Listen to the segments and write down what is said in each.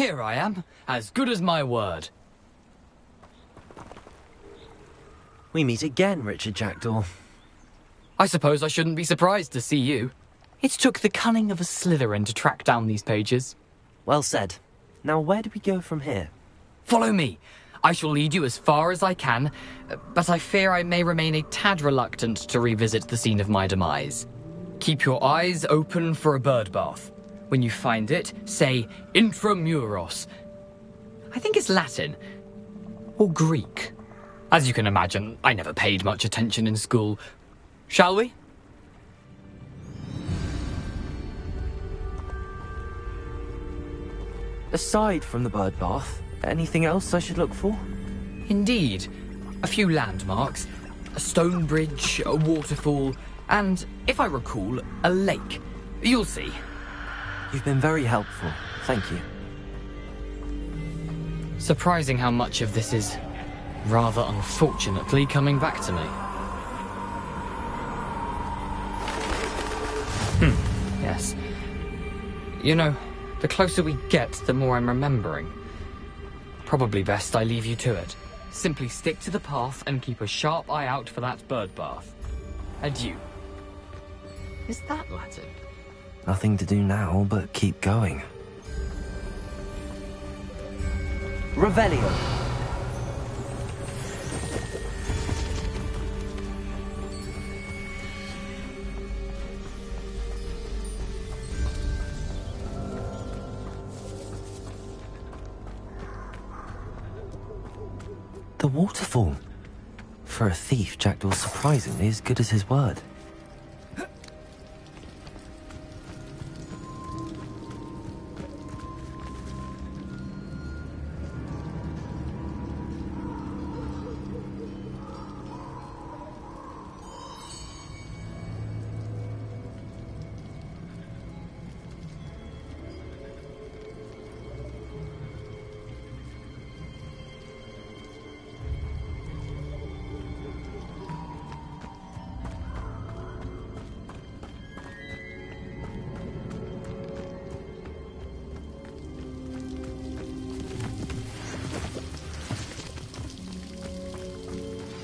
Here I am, as good as my word. We meet again, Richard Jackdaw. I suppose I shouldn't be surprised to see you. It took the cunning of a Slytherin to track down these pages. Well said. Now where do we go from here? Follow me. I shall lead you as far as I can, but I fear I may remain a tad reluctant to revisit the scene of my demise. Keep your eyes open for a bird bath. When you find it, say intramuros. I think it's Latin. Or Greek. As you can imagine, I never paid much attention in school. Shall we? Aside from the bird bath, anything else I should look for? Indeed. A few landmarks, a stone bridge, a waterfall, and, if I recall, a lake. You'll see. You've been very helpful. Thank you. Surprising how much of this is, rather unfortunately, coming back to me. Yes. You know, the closer we get, the more I'm remembering. Probably best I leave you to it. Simply stick to the path and keep a sharp eye out for that bird bath. Adieu. Is that Latin? Nothing to do now but keep going. Revelio. The waterfall. For a thief, Jackdaw's surprisingly as good as his word.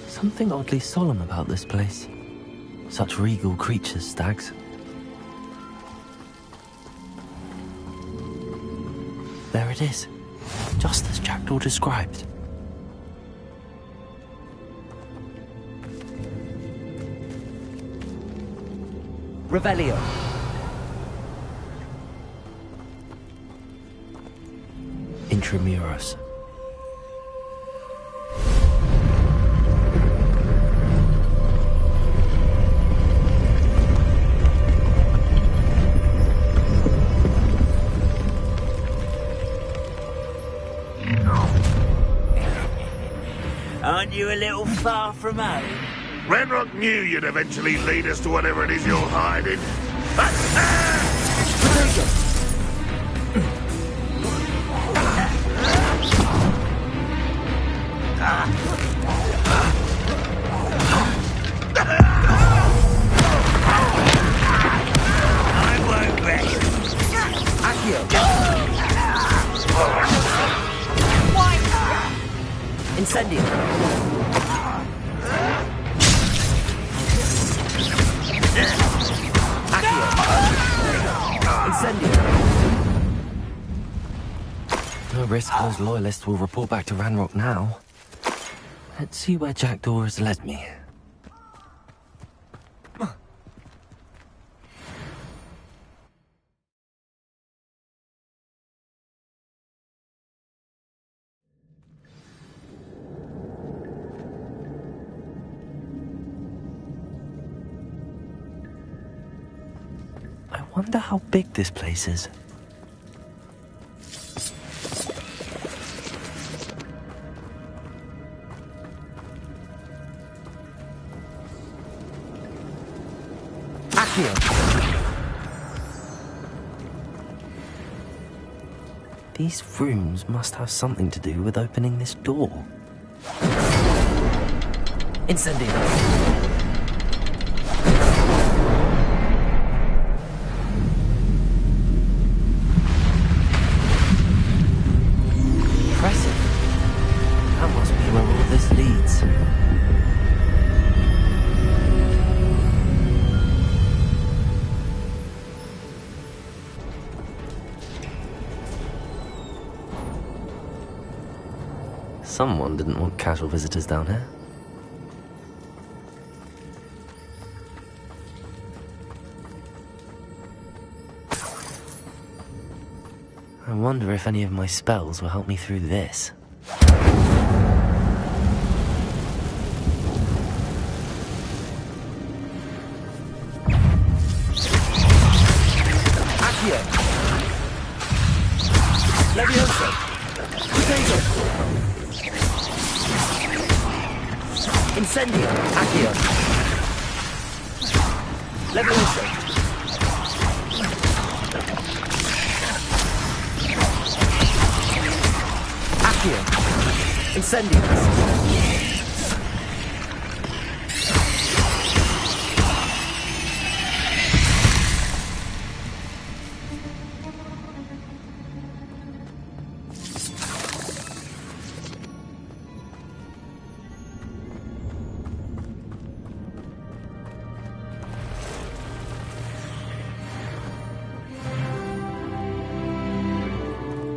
Something oddly solemn about this place. Such regal creatures, stags. There it is, just as Jackdaw described. Revelio. Intramuros. Aren't you a little far from home? Ranrock knew you'd eventually lead us to whatever it is you're hiding. I won't rest. Incendio. Incendio. No risk those loyalists will report back to Ranrock now. Let's see where Jackdaw has led me. I wonder how big this place is. These rooms must have something to do with opening this door. Incendio. Someone didn't want casual visitors down here. I wonder if any of my spells will help me through this. Accio! Levioso! Potato! Incendio! Accio! Levioso! Accio! Incendio!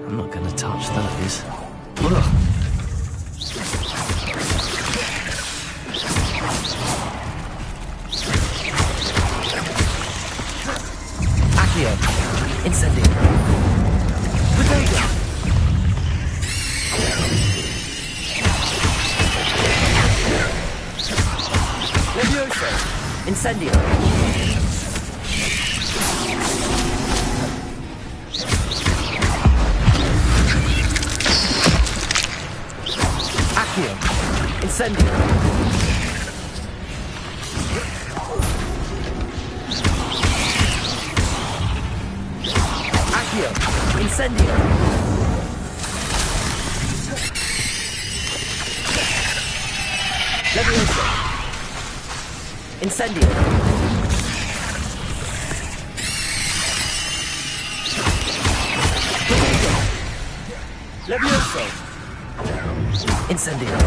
I'm not gonna touch those. Accio! Incendio! Potato! Levioso! Incendio! Accio! Incendio! Accio! Incendio! Levioso! Incendio! Potato! Levioso! Incendio!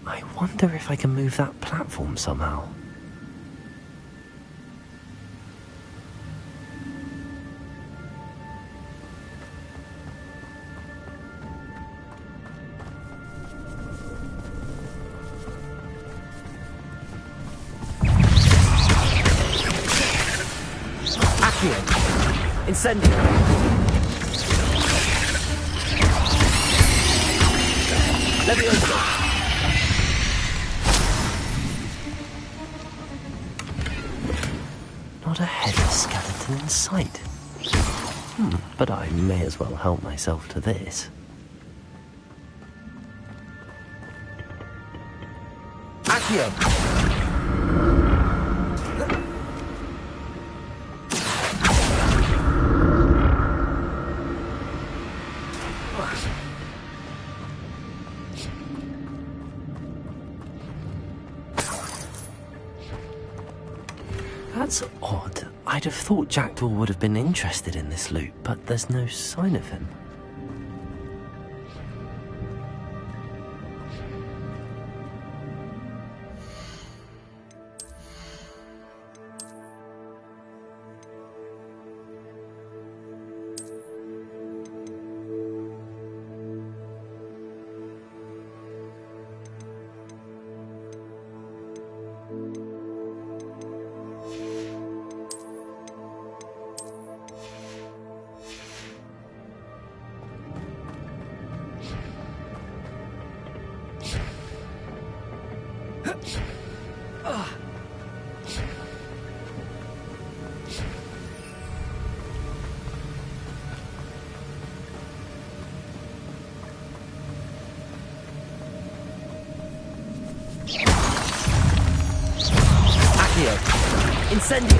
I wonder if I can move that platform somehow. Accio! Incendio! Levioso! Not a headless skeleton in sight. But I may as well help myself to this. Accio! odd. I'd have thought Jackdaw would have been interested in this loot, but there's no sign of him. Incendio!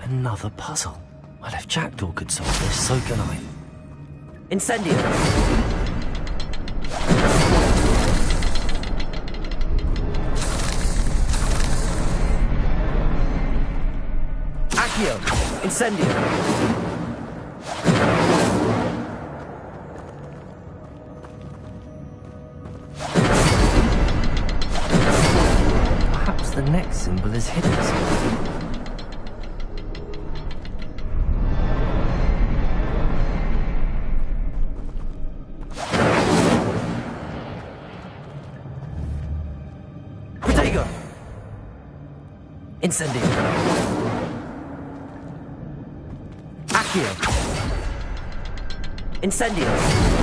Another puzzle. Well, if Jackdaw could solve this, so can I. Incendio! Accio! Incendio! The next symbol is hidden somewhere. Protego! Incendio! Accio! Incendio!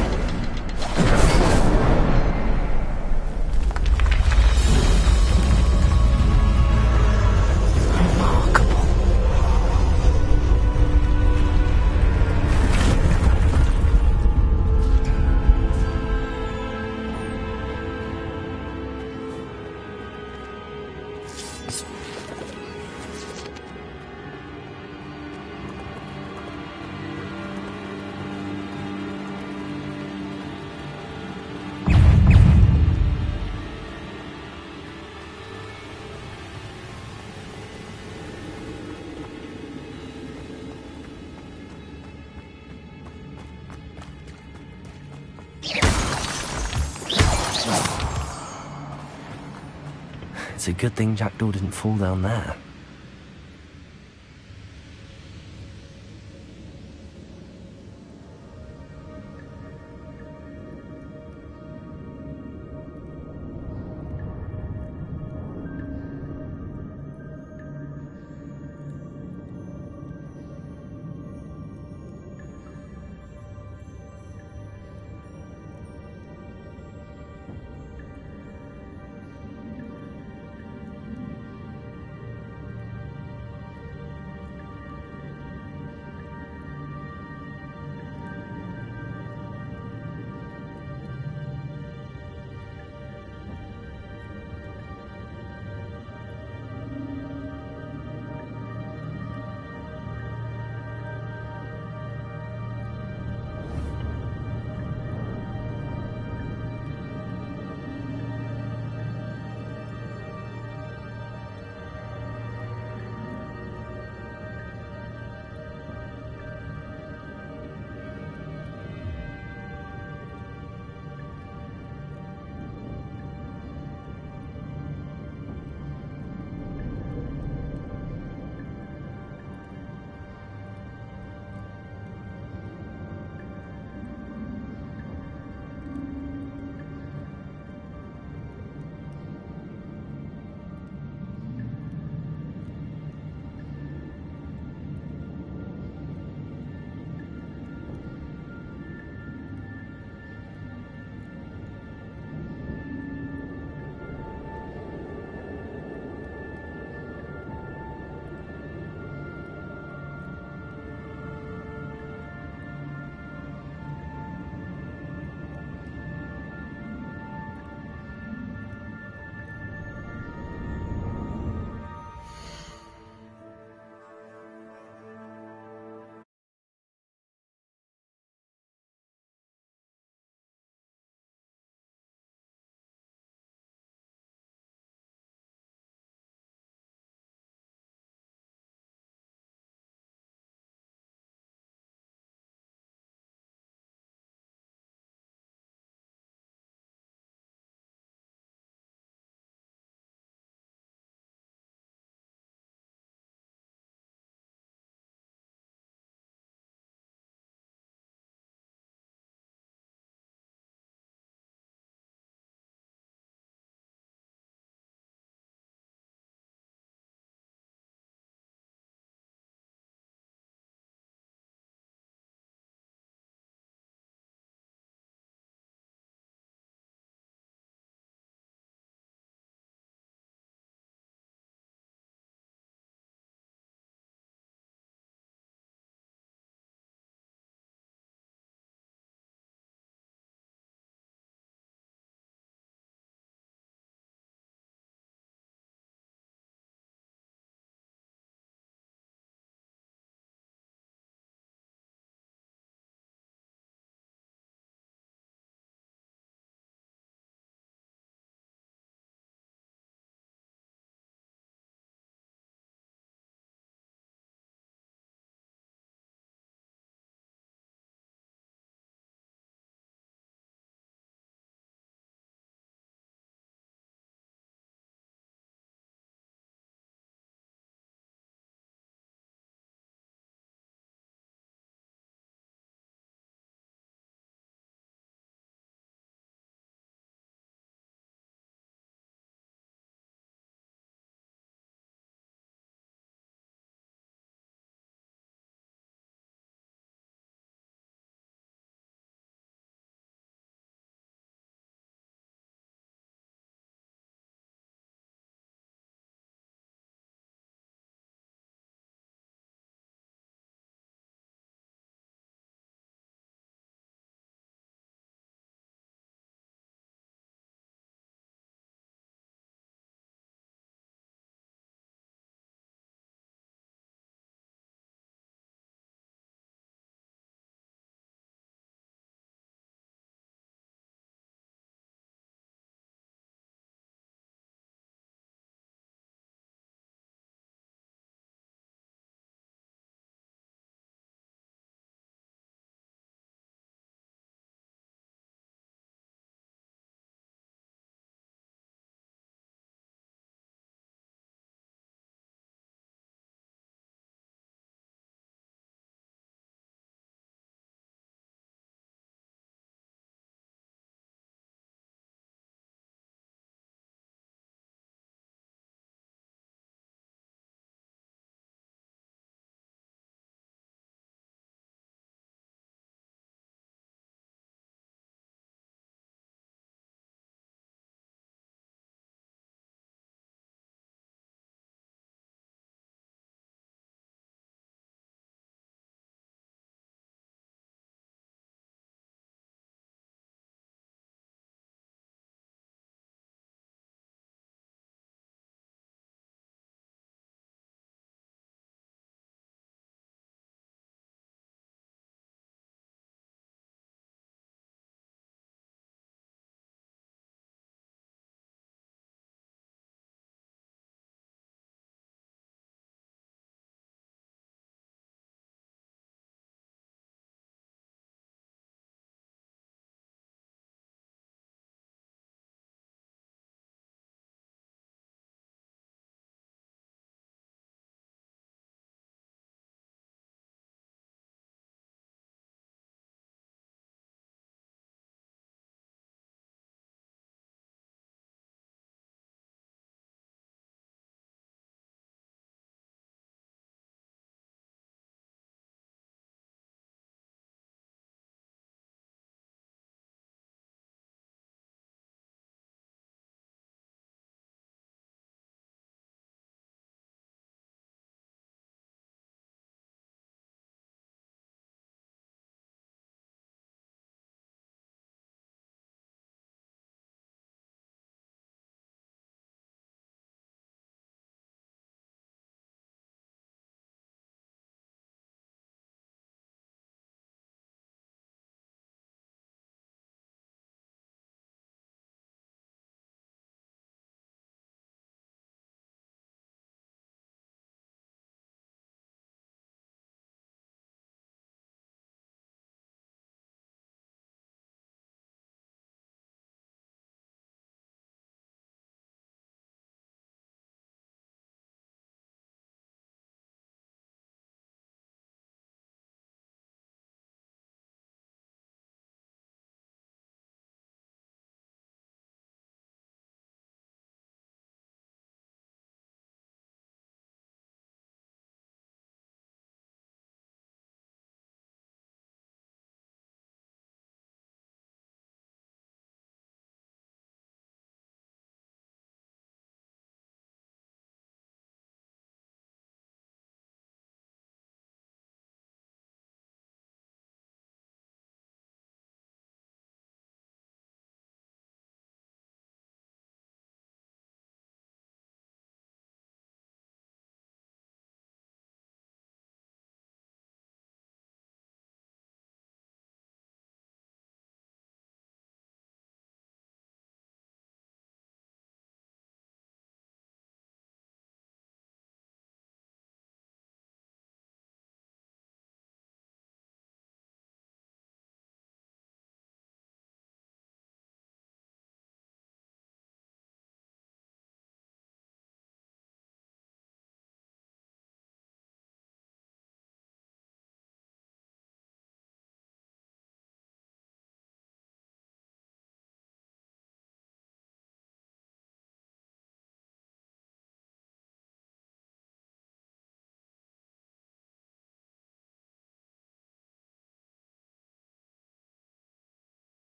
It's a good thing Jackdaw didn't fall down there.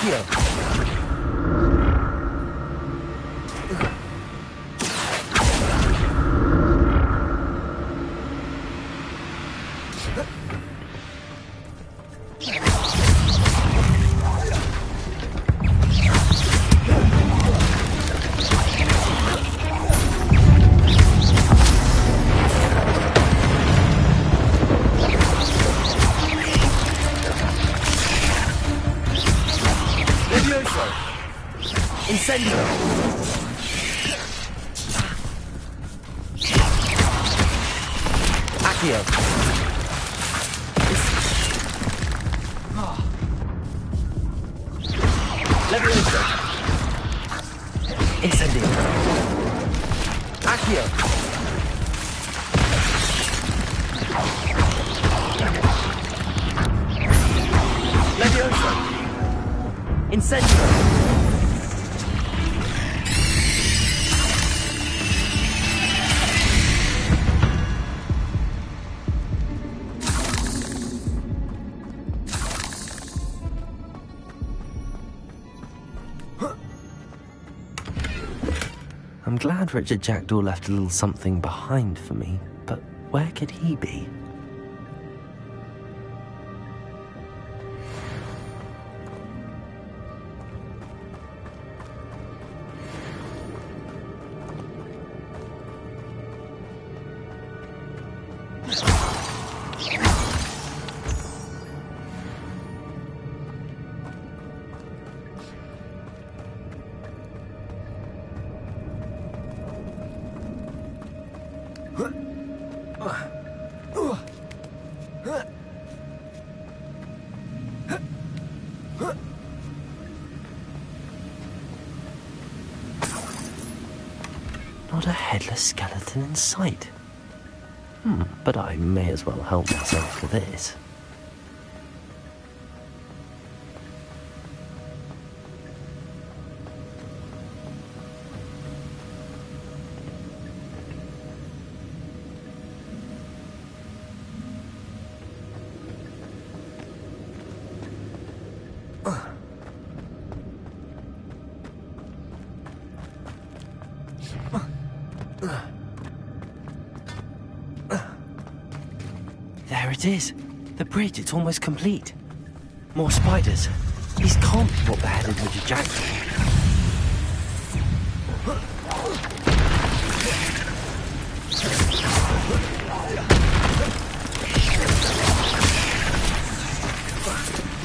Accio! Incendio! Accio! Levioso! Incendio! Accio! Levioso! Incendio! I'm glad Richard Jackdaw left a little something behind for me, but where could he be? Not a headless skeleton in sight. But I may as well help myself to this. There it is. The bridge, it's almost complete. More spiders. These can't be what beheaded Richard Jackdaw.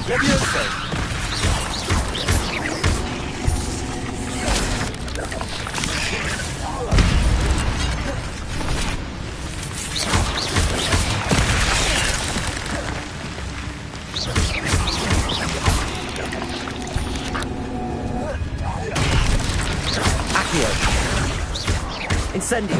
Levioso! Incendio!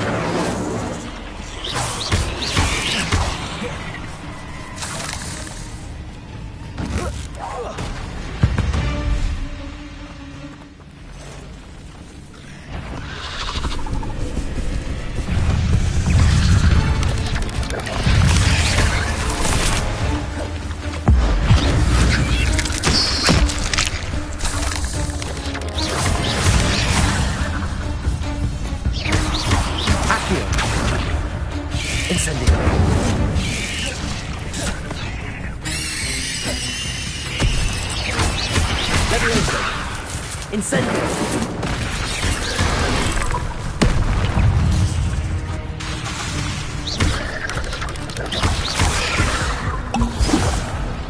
Incendio!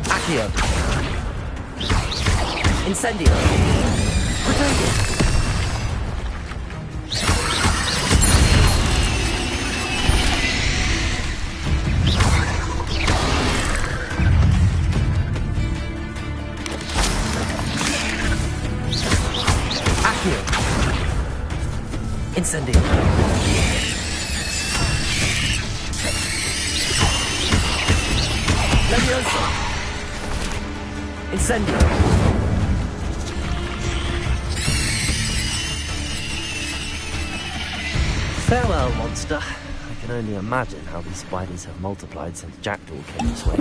Accio! Incendio! Protego! Incendio! Levioso! Incendio! Farewell, monster. I can only imagine how these spiders have multiplied since Jackdaw came this way.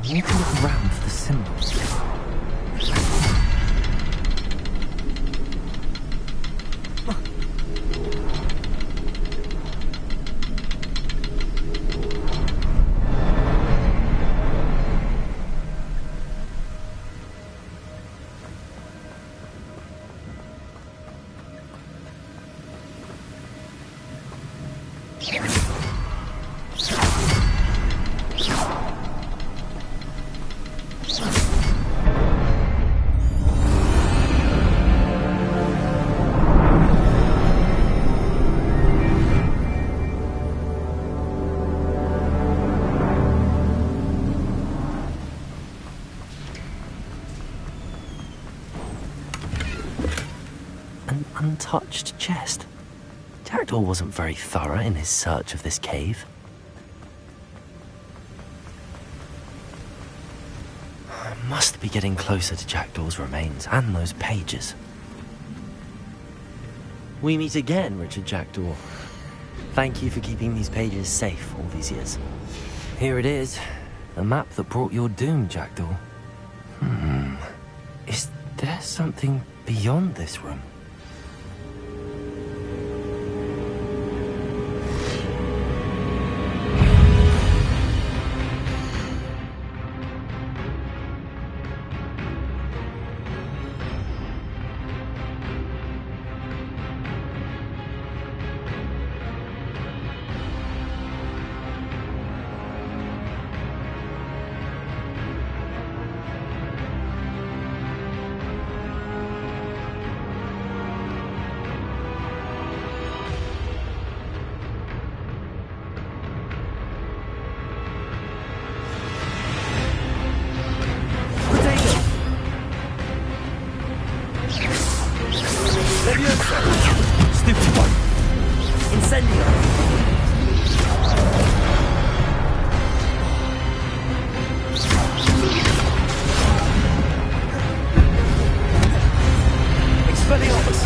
I need to look around for the symbols. An untouched chest. Jackdaw wasn't very thorough in his search of this cave. I must be getting closer to Jackdaw's remains and those pages. We meet again, Richard Jackdaw. Thank you for keeping these pages safe all these years. Here it is, the map that brought your doom, Jackdaw. Is there something beyond this room? Stupid one. Incendio. Expelliarmus.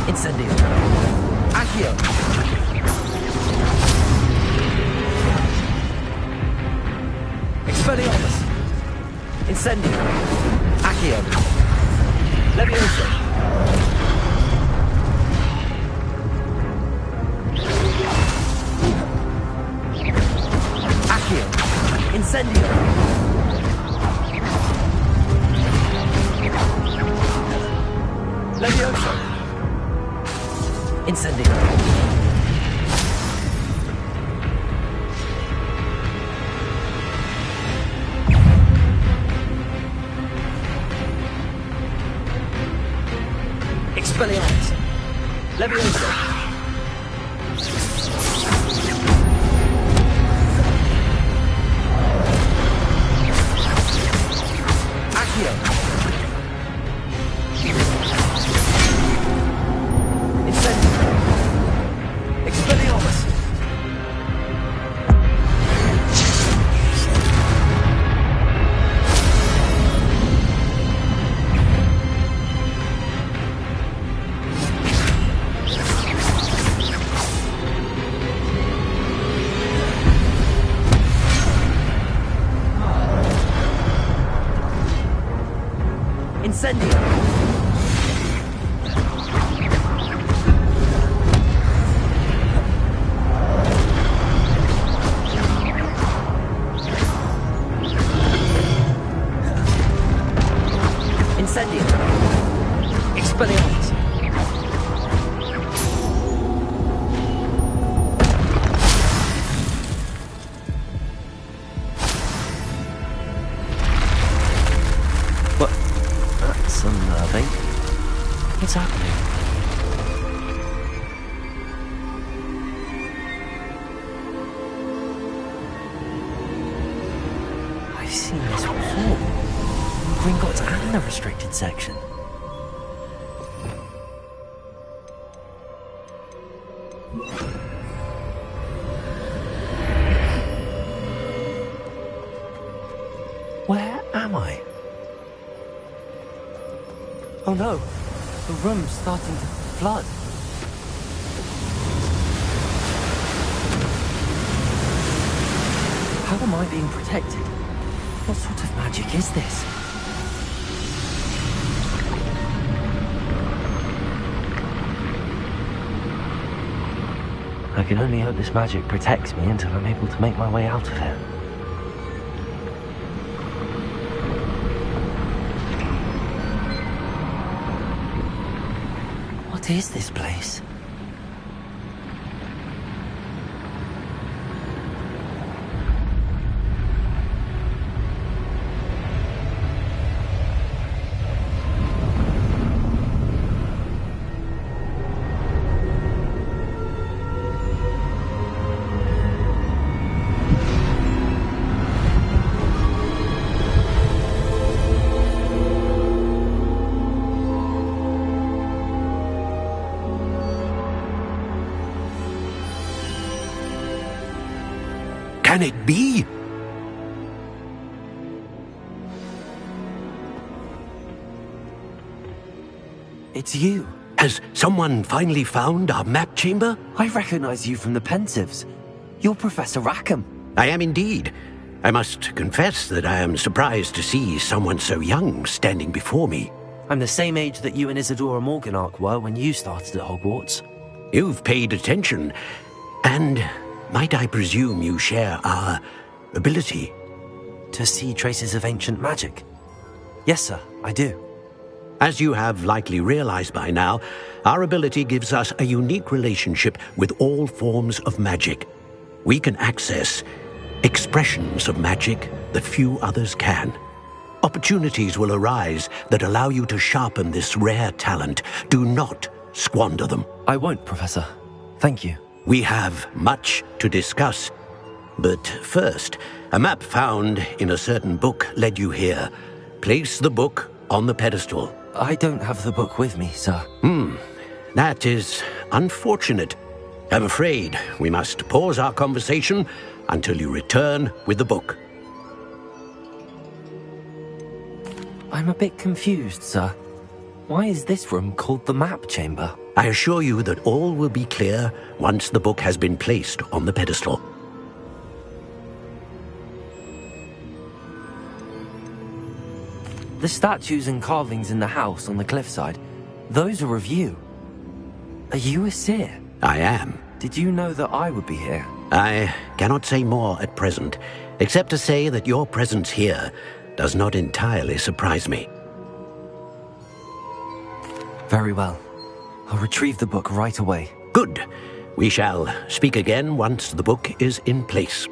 Incendio. Accio. Expelliarmus. Incendio. Accio. Levioso. Accio. Incendio. Levioso. Incendio. Expelliarmus. Levioso. Accio. Incendio. Expelliarmus. Incendio. Incendio. Expelliarmus. What? That's unnerving. What's happening? I've seen this before. Gringotts and the restricted section. Where am I? Oh no, the room's starting to flood. How am I being protected? What sort of magic is this? I can only hope this magic protects me until I'm able to make my way out of here. What is this place? Can it be? It's you. Has someone finally found our map chamber? I recognize you from the Pensives. You're Professor Rackham. I am indeed. I must confess that I am surprised to see someone so young standing before me. I'm the same age that you and Isadora Morganach were when you started at Hogwarts. You've paid attention, and might I presume you share our ability? To see traces of ancient magic? Yes, sir, I do. As you have likely realized by now, our ability gives us a unique relationship with all forms of magic. We can access expressions of magic that few others can. Opportunities will arise that allow you to sharpen this rare talent. Do not squander them. I won't, Professor. Thank you. We have much to discuss. But first, a map found in a certain book led you here. Place the book on the pedestal. I don't have the book with me, sir. That is unfortunate. I'm afraid we must pause our conversation until you return with the book. I'm a bit confused, sir. Why is this room called the map chamber? I assure you that all will be clear once the book has been placed on the pedestal. The statues and carvings in the house on the cliffside, those are of you. Are you a seer? I am. Did you know that I would be here? I cannot say more at present, except to say that your presence here does not entirely surprise me. Very well. I'll retrieve the book right away. Good. We shall speak again once the book is in place.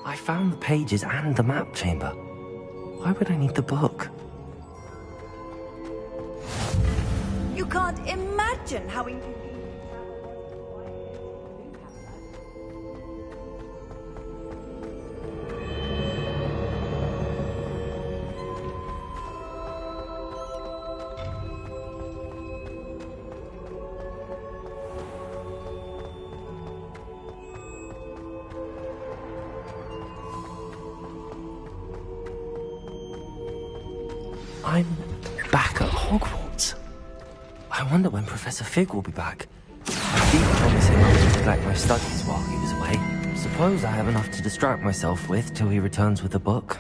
I found the pages and the map chamber. Why would I need the book? You can't imagine how inconvenient. I'm back at Hogwarts. I wonder when Professor Fig will be back. I did promise him I would neglect my studies while he was away. Suppose I have enough to distract myself with till he returns with the book.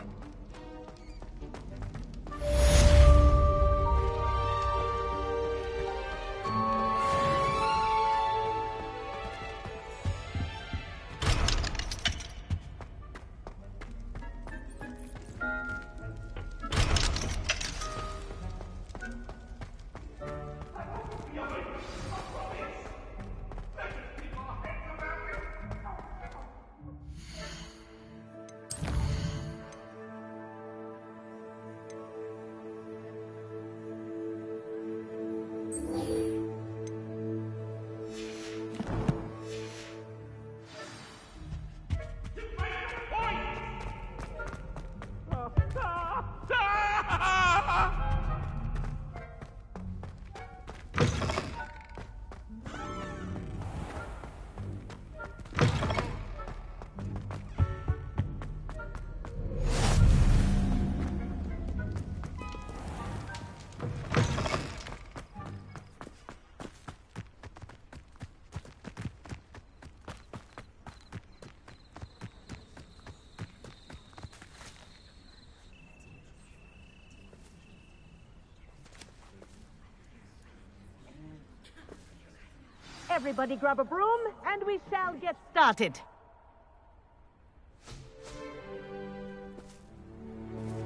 Everybody grab a broom, and we shall get started.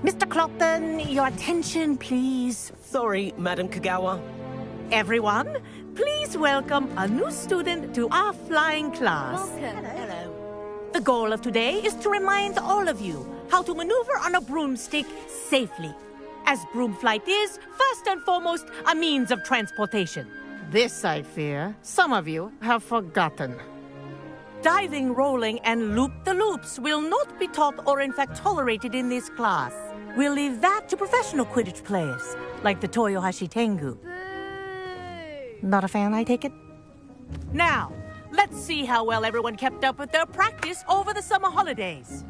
Mr. Clopton, your attention, please. Sorry, Madam Kagawa. Everyone, please welcome a new student to our flying class. Welcome. Hello. The goal of today is to remind all of you how to maneuver on a broomstick safely, as broom flight is, first and foremost, a means of transportation. This, I fear, some of you have forgotten. Diving, rolling, and loop-the-loops will not be taught or in fact tolerated in this class. We'll leave that to professional Quidditch players, like the Toyohashi Tengu. Not a fan, I take it? Now, let's see how well everyone kept up with their practice over the summer holidays.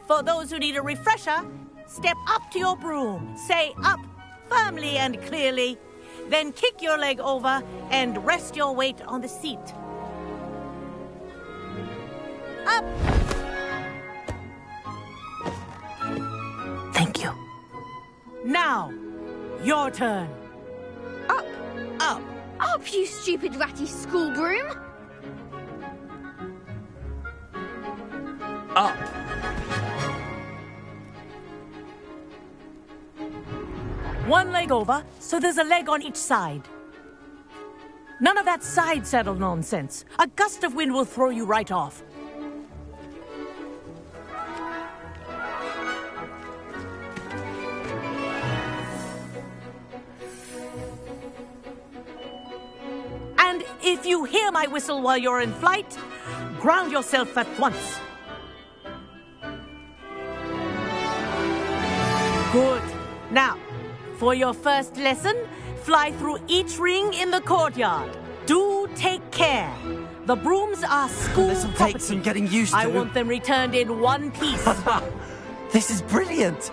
For those who need a refresher, step up to your broom, say up firmly and clearly, then kick your leg over and rest your weight on the seat. Up! Thank you. Now, your turn. Up. Up. Up, you stupid ratty school broom. Up. One leg over, so there's a leg on each side. None of that side saddle nonsense. A gust of wind will throw you right off. And if you hear my whistle while you're in flight, ground yourself at once. Good. Now, for your first lesson, fly through each ring in the courtyard. Do take care. The brooms are school This'll property. take some getting used to. I want them returned in one piece. This is brilliant.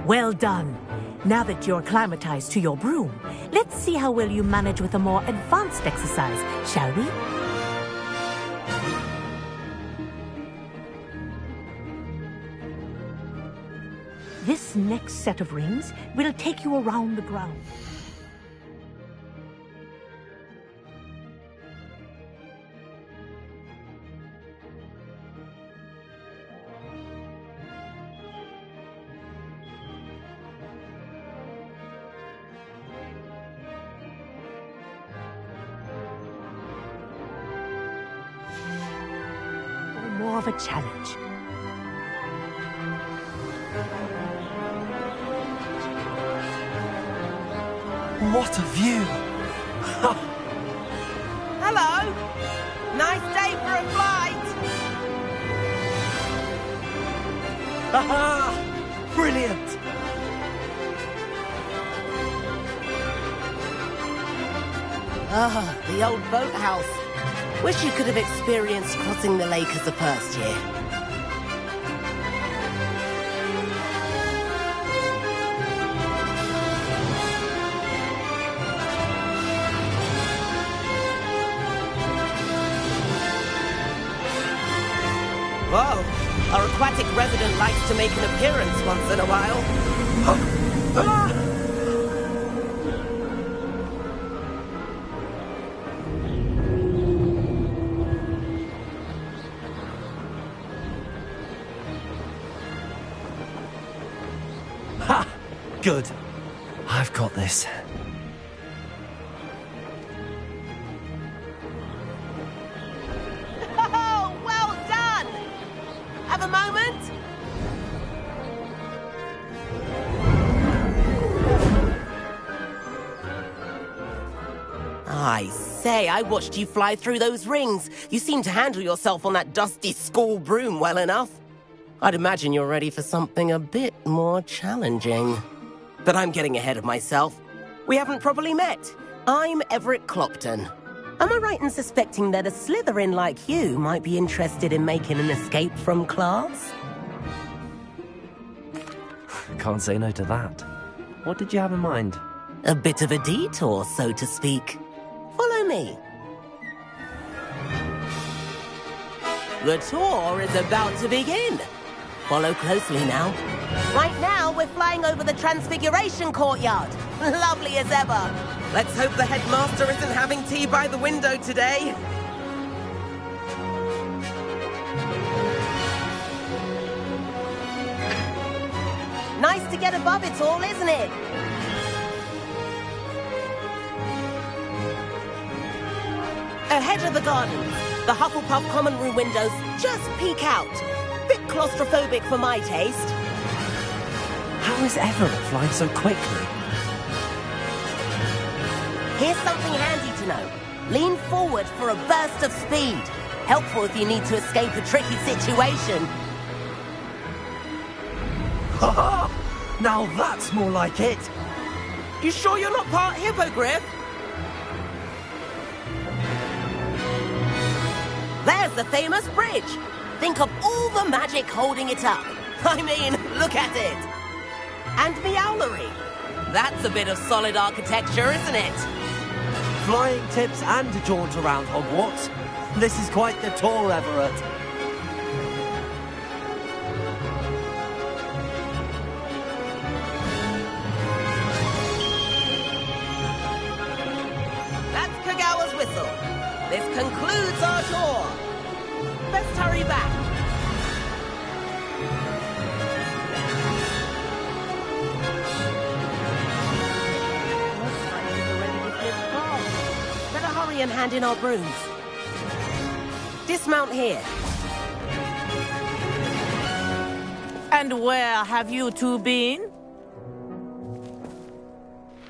Well done. Now that you're acclimatized to your broom, let's see how well you manage with a more advanced exercise, shall we? This next set of rings will take you around the ground. of a challenge. What a view! Hello! Nice day for a flight! Aha! Brilliant! Ah, the old boathouse. Wish you could have experienced crossing the lake as a first year. Whoa, our aquatic resident likes to make an appearance once in a while. Ha! Good. I've got this. Oh, well done! Have a moment? I say, I watched you fly through those rings. You seem to handle yourself on that dusty school broom well enough. I'd imagine you're ready for something a bit more challenging. But I'm getting ahead of myself. We haven't properly met. I'm Everett Clopton. Am I right in suspecting that a Slytherin like you might be interested in making an escape from class? Can't say no to that. What did you have in mind? A bit of a detour, so to speak. Follow me. The tour is about to begin. Follow closely now. Right now, we're flying over the Transfiguration Courtyard. Lovely as ever. Let's hope the headmaster isn't having tea by the window today. Nice to get above it all, isn't it? Ahead of the gardens, the Hufflepuff common room windows just peek out. Bit claustrophobic for my taste. How is Everett flying so quickly? Here's something handy to know. Lean forward for a burst of speed. Helpful if you need to escape a tricky situation. Now that's more like it! You sure you're not part hippogriff? There's the famous bridge. Think of all the magic holding it up. I mean, look at it. And the owlery. That's a bit of solid architecture, isn't it? Flying tips and a jaunt around Hogwarts. This is quite the tour, Everett. That's Kagawa's whistle. This concludes our tour. Best hurry back. Better hurry and hand in our brooms. Dismount here. And where have you two been?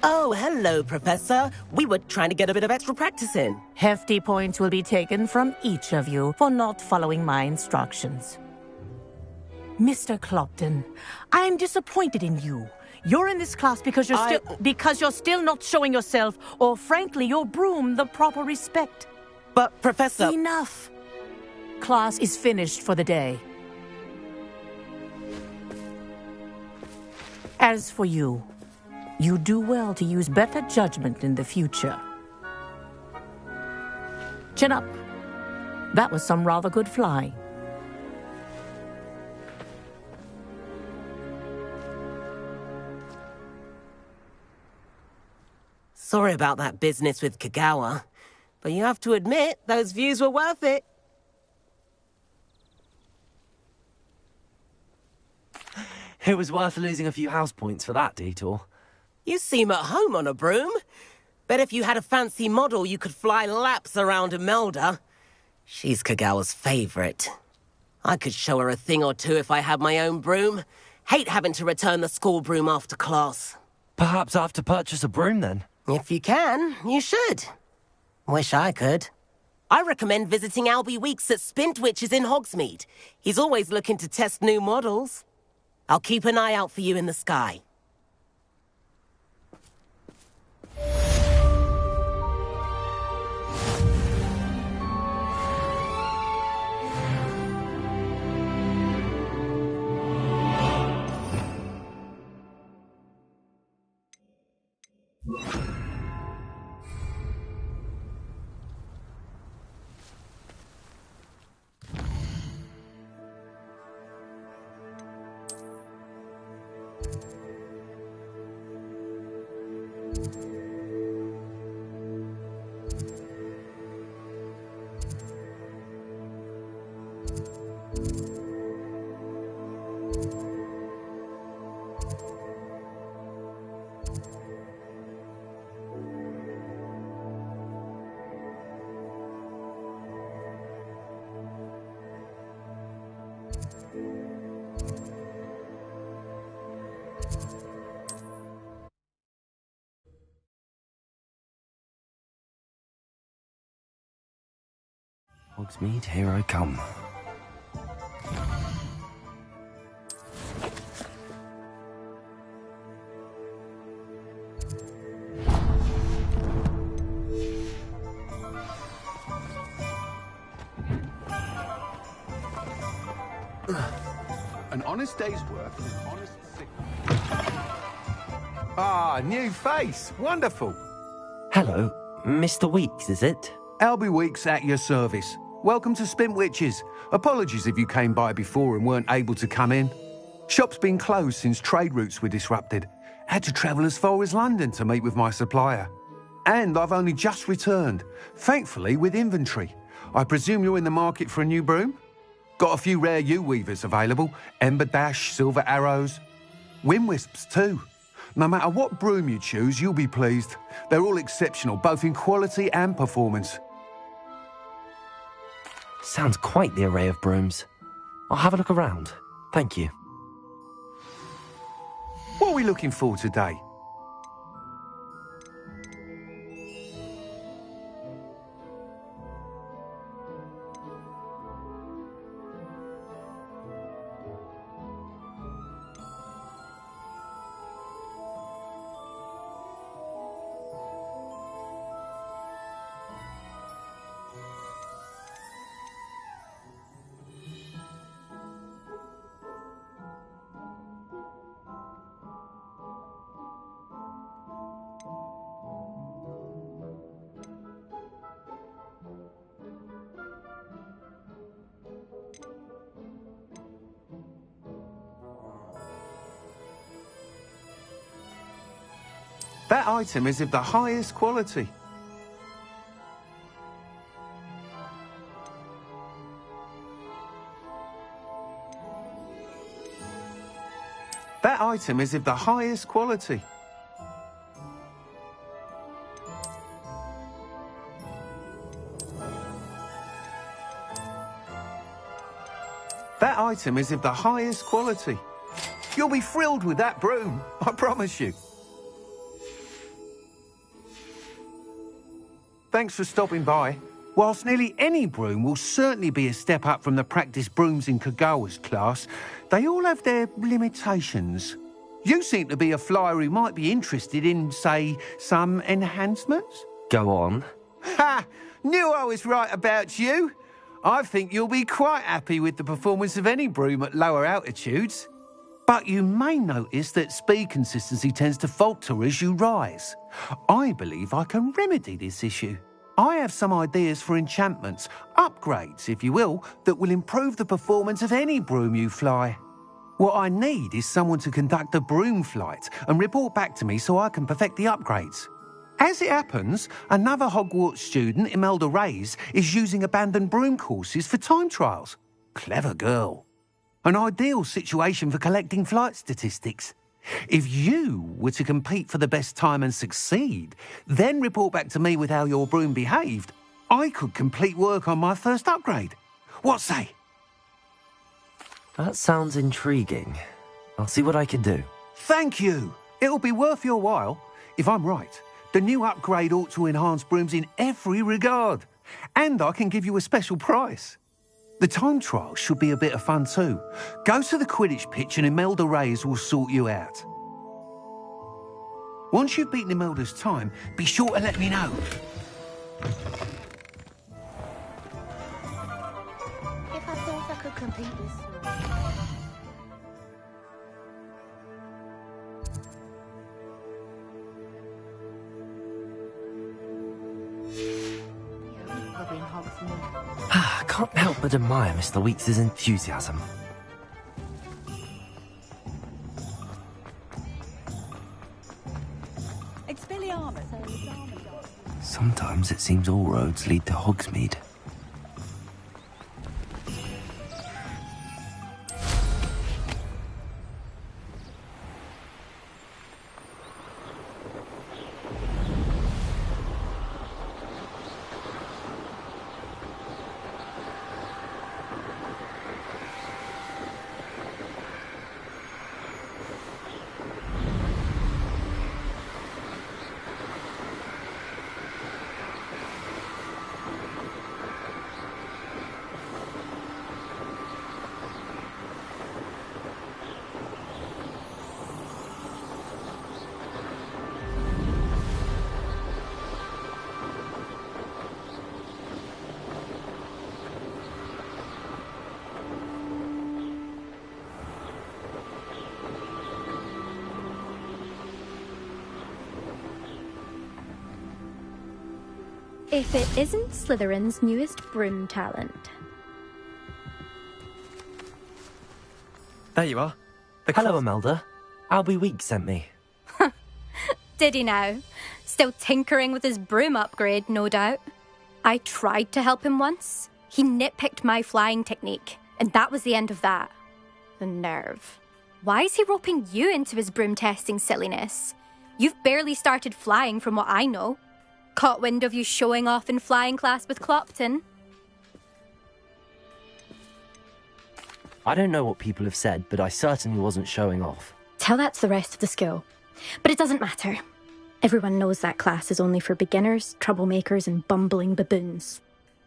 Oh, hello, Professor. We were trying to get a bit of extra practice in. Hefty points will be taken from each of you for not following my instructions. Mr. Clopton, I am disappointed in you. You're in this class because you're still not showing yourself, or frankly, your broom the proper respect. But, Professor... Enough. Class is finished for the day. As for you, you do well to use better judgment in the future. Chin up. That was some rather good flying. Sorry about that business with Kagawa, but you have to admit, those views were worth it. It was worth losing a few house points for that detour. You seem at home on a broom. Bet if you had a fancy model, you could fly laps around Imelda. She's Kagawa's favorite. I could show her a thing or two if I had my own broom. Hate having to return the school broom after class. Perhaps I have to purchase a broom then? If you can, you should. Wish I could. I recommend visiting Albie Weeks at Spintwitches in Hogsmeade. He's always looking to test new models. I'll keep an eye out for you in the sky. Hogsmeade, here I come. An honest day's work and an honest sick. Ah, new face. Wonderful. Hello, Mr. Weeks, is it? Albie Weeks at your service. Welcome to Spintwitches. Apologies if you came by before and weren't able to come in. Shop's been closed since trade routes were disrupted. Had to travel as far as London to meet with my supplier. And I've only just returned, thankfully with inventory. I presume you're in the market for a new broom? Got a few rare U-weavers available. Ember Dash, Silver Arrows. Wind Wisps too. No matter what broom you choose, you'll be pleased. They're all exceptional, both in quality and performance. Sounds quite the array of brooms. I'll have a look around. Thank you. What are we looking for today? That item is of the highest quality. That item is of the highest quality. That item is of the highest quality. You'll be thrilled with that broom, I promise you. Thanks for stopping by. Whilst nearly any broom will certainly be a step up from the practice brooms in Kagawa's class, they all have their limitations. You seem to be a flyer who might be interested in, say, some enhancements? Go on. Ha! Knew I was right about you. I think you'll be quite happy with the performance of any broom at lower altitudes. But you may notice that speed consistency tends to falter as you rise. I believe I can remedy this issue. I have some ideas for enchantments, upgrades, if you will, that will improve the performance of any broom you fly. What I need is someone to conduct a broom flight and report back to me so I can perfect the upgrades. As it happens, another Hogwarts student, Imelda Reyes, is using abandoned broom courses for time trials. Clever girl. An ideal situation for collecting flight statistics. If you were to compete for the best time and succeed, then report back to me with how your broom behaved, I could complete work on my first upgrade. What say? That sounds intriguing. I'll see what I can do. Thank you. It'll be worth your while. If I'm right, the new upgrade ought to enhance brooms in every regard. And I can give you a special price. The time trial should be a bit of fun too. Go to the Quidditch pitch and Imelda Reyes will sort you out. Once you've beaten Imelda's time, be sure to let me know. If I thought I could complete this. I can't help but admire Mr. Weeks' enthusiasm. Sometimes it seems all roads lead to Hogsmeade. If it isn't Slytherin's newest broom talent. There you are. Hello, Imelda. Albie Weeks sent me. Did he now? Still tinkering with his broom upgrade, no doubt. I tried to help him once. He nitpicked my flying technique, and that was the end of that. The nerve. Why is he roping you into his broom testing silliness? You've barely started flying from what I know. Caught wind of you showing off in flying class with Clopton? I don't know what people have said, but I certainly wasn't showing off. Tell that to the rest of the school. But it doesn't matter. Everyone knows that class is only for beginners, troublemakers, and bumbling baboons.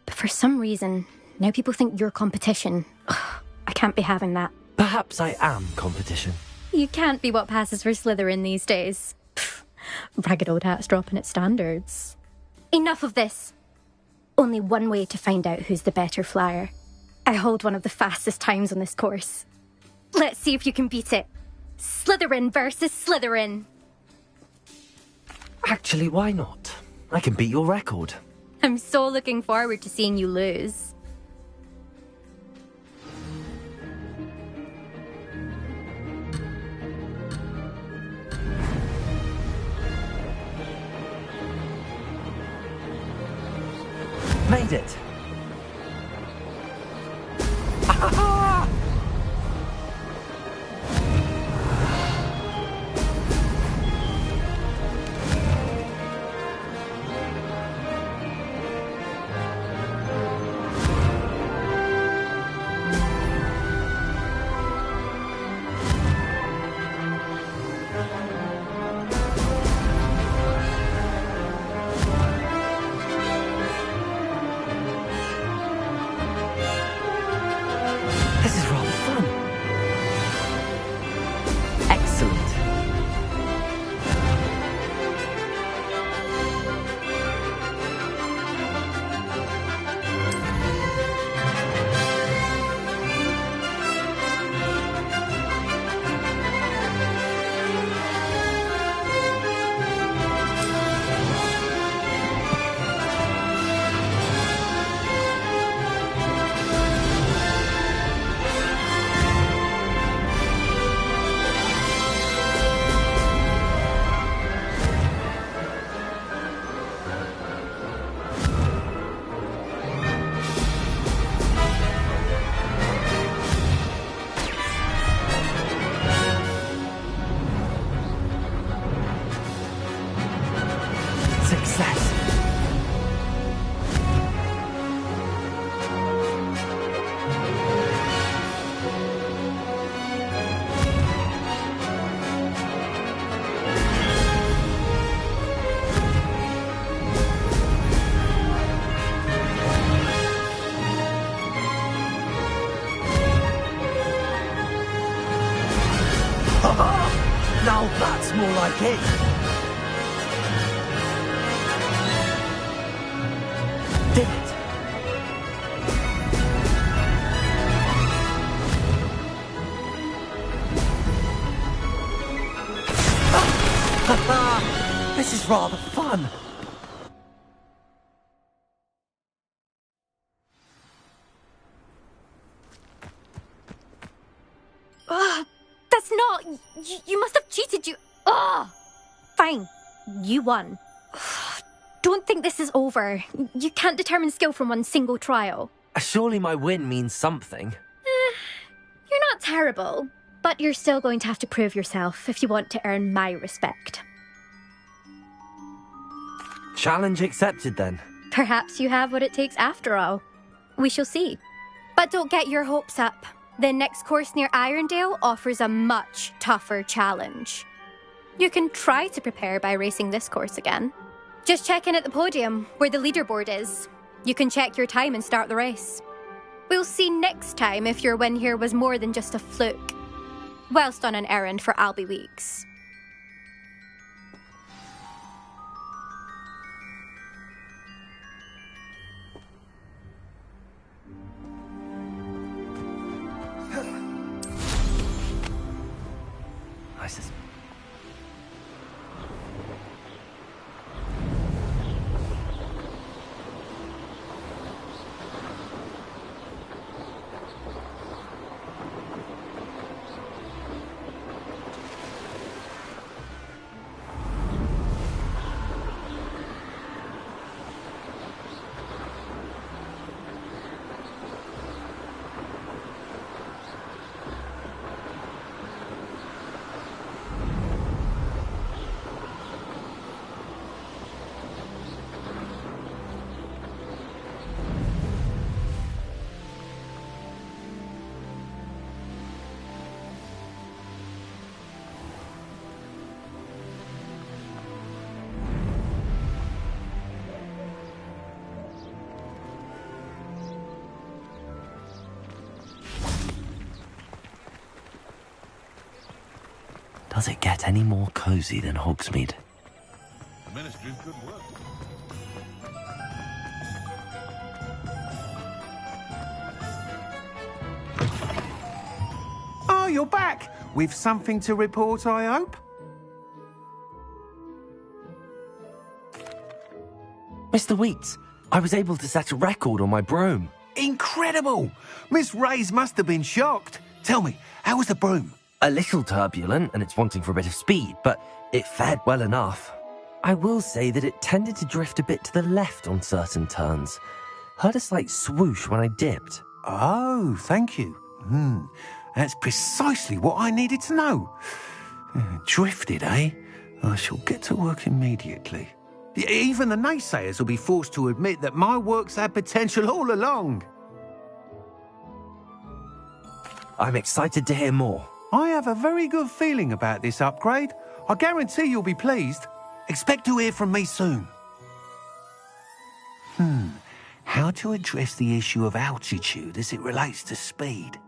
But for some reason, now people think you're competition. Ugh, I can't be having that. Perhaps I am competition. You can't be what passes for Slytherin these days. Pfft, ragged old hat's dropping its standards. Enough of this. Only one way to find out who's the better flyer. I hold one of the fastest times on this course. Let's see if you can beat it. Slytherin versus Slytherin. Actually, why not? I can beat your record. I'm so looking forward to seeing you lose. Made it! like it. Did it? This is rather fun. That's not... You must have cheated, you... Ugh! Fine. You won. Don't think this is over. You can't determine skill from one single trial. Surely my win means something. You're not terrible, but you're still going to have to prove yourself if you want to earn my respect. Challenge accepted, then. Perhaps you have what it takes after all. We shall see. But don't get your hopes up. The next course near Irondale offers a much tougher challenge. You can try to prepare by racing this course again. Just check in at the podium, where the leaderboard is. You can check your time and start the race. We'll see next time if your win here was more than just a fluke. Whilst on an errand for Albie Weeks. Nice. Does it get any more cozy than Hogsmeade? The Ministry's good work. Oh, you're back! With something to report, I hope? Mr. Weeks, I was able to set a record on my broom. Incredible! Miss Reyes must have been shocked. Tell me, how was the broom? A little turbulent, and it's wanting for a bit of speed, but it fared well enough. I will say that it tended to drift a bit to the left on certain turns. Heard a slight swoosh when I dipped. Oh, thank you. That's precisely what I needed to know. Drifted, eh? I shall get to work immediately. Even the naysayers will be forced to admit that my work's had potential all along. I'm excited to hear more. I have a very good feeling about this upgrade. I guarantee you'll be pleased. Expect to hear from me soon. How to address the issue of altitude as it relates to speed?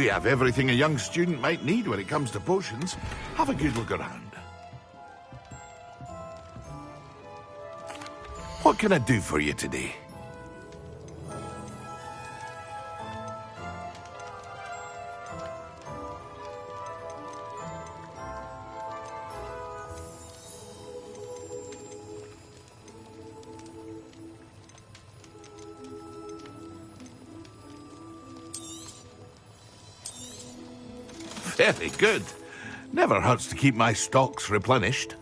We have everything a young student might need when it comes to potions. Have a good look around. What can I do for you today? Very good. Never hurts to keep my stocks replenished.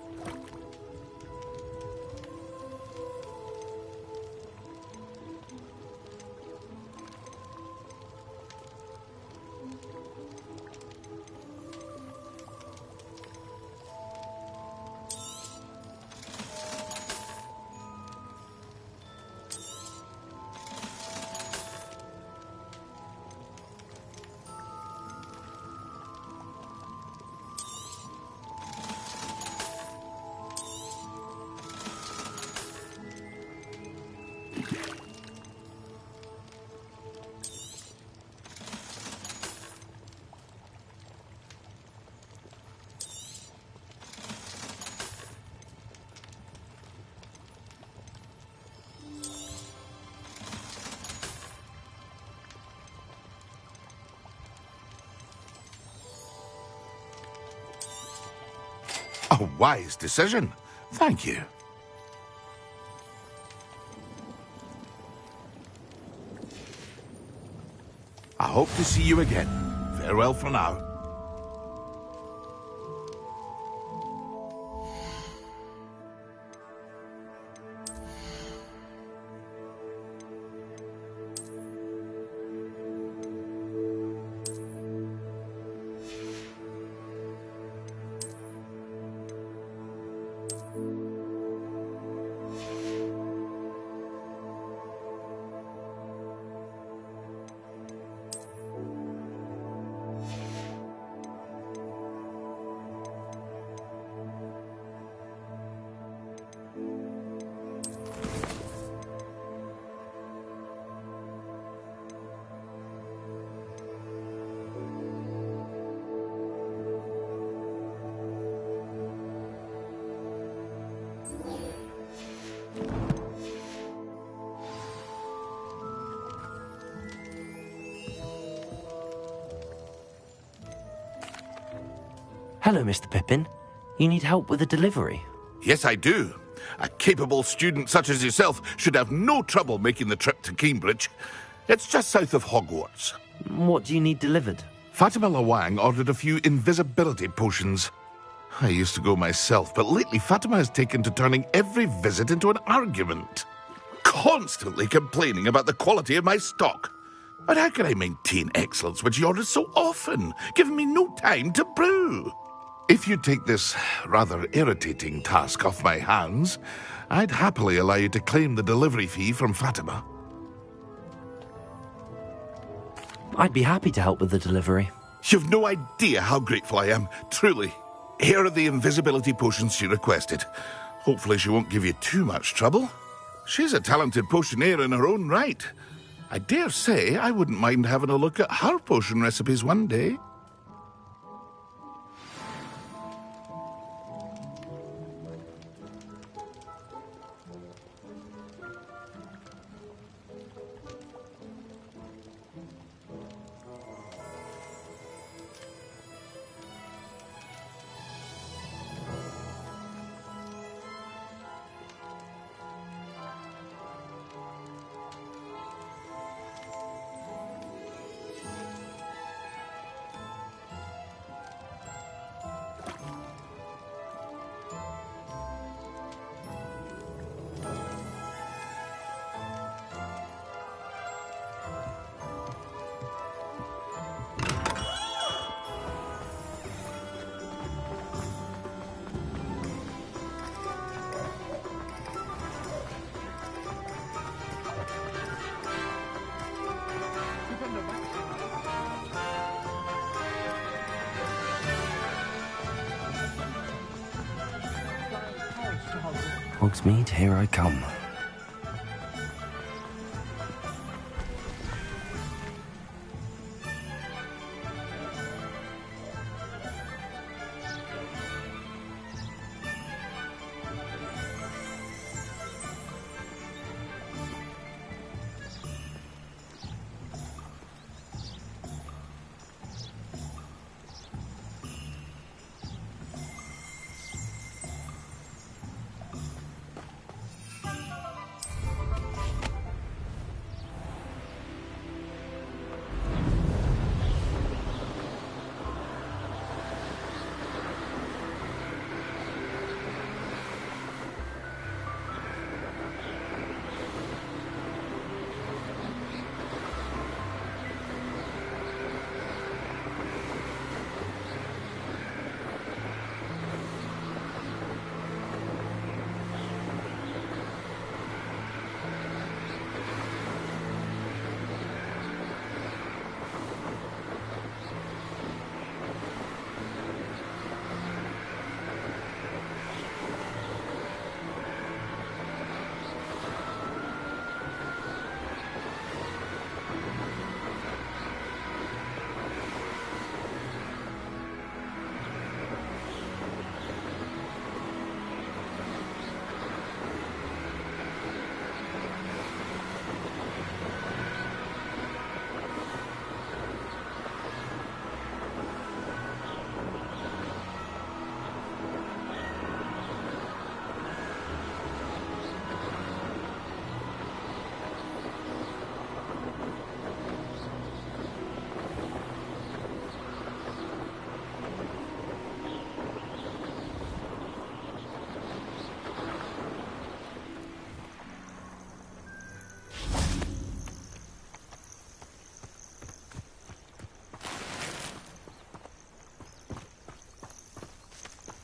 A wise decision. Thank you. I hope to see you again. Farewell for now. Hello, Mr. Pippin. You need help with a delivery? Yes, I do. A capable student such as yourself should have no trouble making the trip to Cambridge. It's just south of Hogwarts. What do you need delivered? Fatima Lawang ordered a few invisibility potions. I used to go myself, but lately Fatima has taken to turning every visit into an argument. Constantly complaining about the quality of my stock. But how can I maintain excellence when she orders so often, giving me no time to brew? If you take this rather irritating task off my hands, I'd happily allow you to claim the delivery fee from Fatima. I'd be happy to help with the delivery. You've no idea how grateful I am, truly. Here are the invisibility potions she requested. Hopefully she won't give you too much trouble. She's a talented potioneer in her own right. I dare say I wouldn't mind having a look at her potion recipes one day. Hogsmeade, here I come.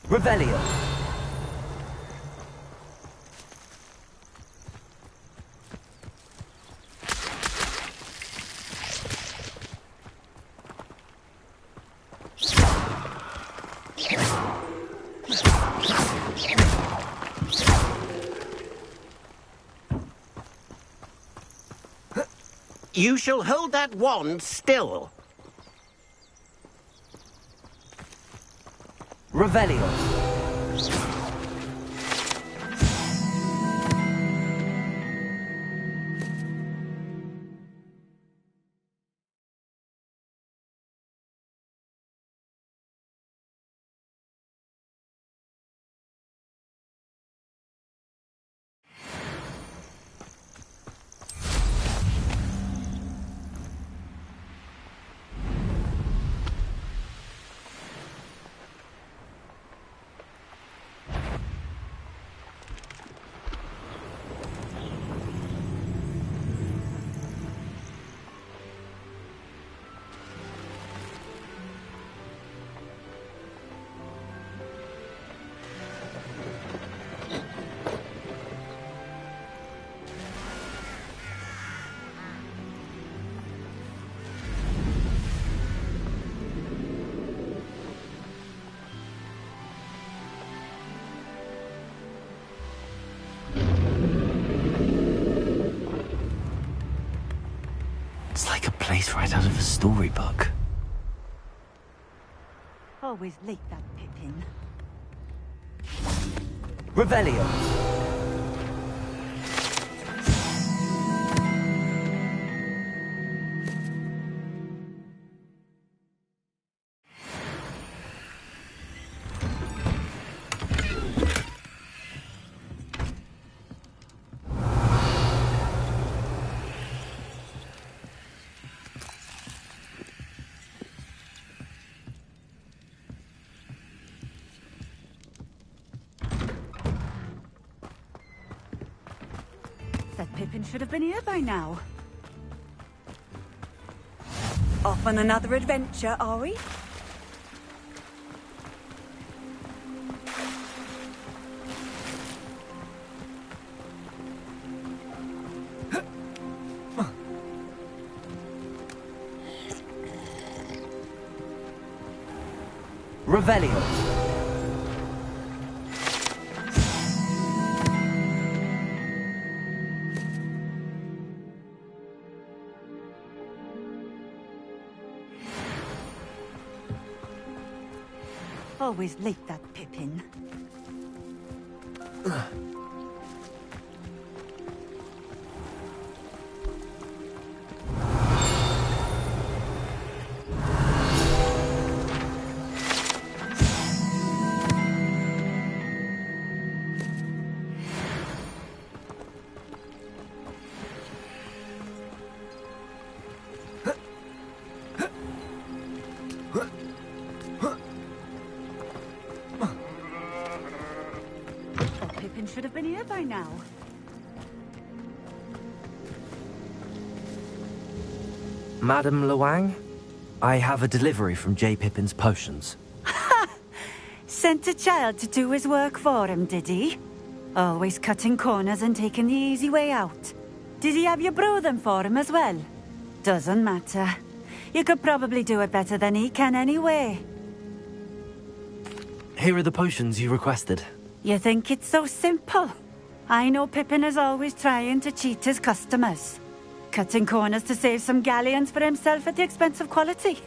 Revelio. You shall hold that wand still. Revelio. It's like a place right out of a storybook. Always late, that Pippin. Revelio. That Pippin should have been here by now. Off on another adventure, are we? Revelio. Always like that Pippin. Pippin should have been here by now. Madam Luang, I have a delivery from J. Pippin's potions. Sent a child to do his work for him, did he? Always cutting corners and taking the easy way out. Did he have you brew them for him as well? Doesn't matter. You could probably do it better than he can anyway. Here are the potions you requested. You think it's so simple? I know Pippin is always trying to cheat his customers. Cutting corners to save some galleons for himself at the expense of quality.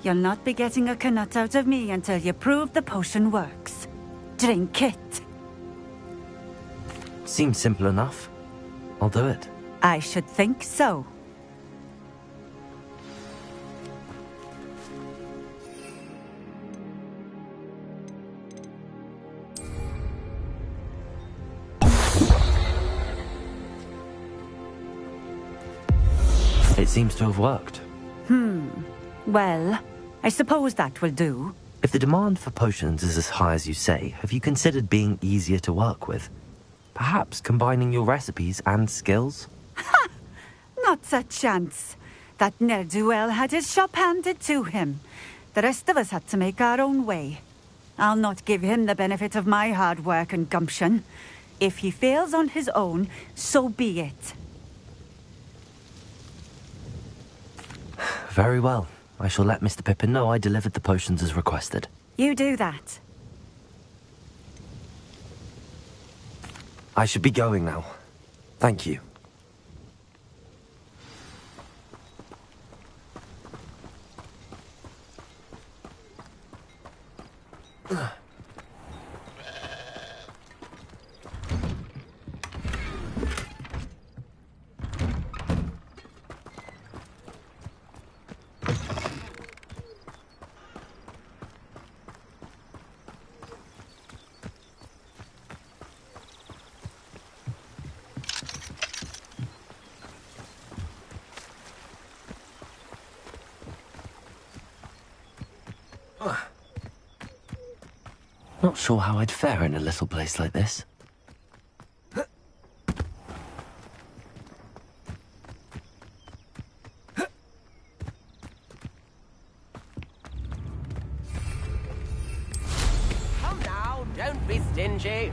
You'll not be getting a canut out of me until you prove the potion works. Drink it. Seems simple enough. I'll do it. I should think so. It seems to have worked. Well, I suppose that will do. If the demand for potions is as high as you say, have you considered being easier to work with? Perhaps combining your recipes and skills? Not a chance. That ne'er-do-well had his shop handed to him. The rest of us had to make our own way. I'll not give him the benefit of my hard work and gumption. If he fails on his own, so be it. Very well. I shall let Mr. Pippin know I delivered the potions as requested. You do that. I should be going now. Thank you. Not sure how I'd fare in a little place like this. Come now, don't be stingy.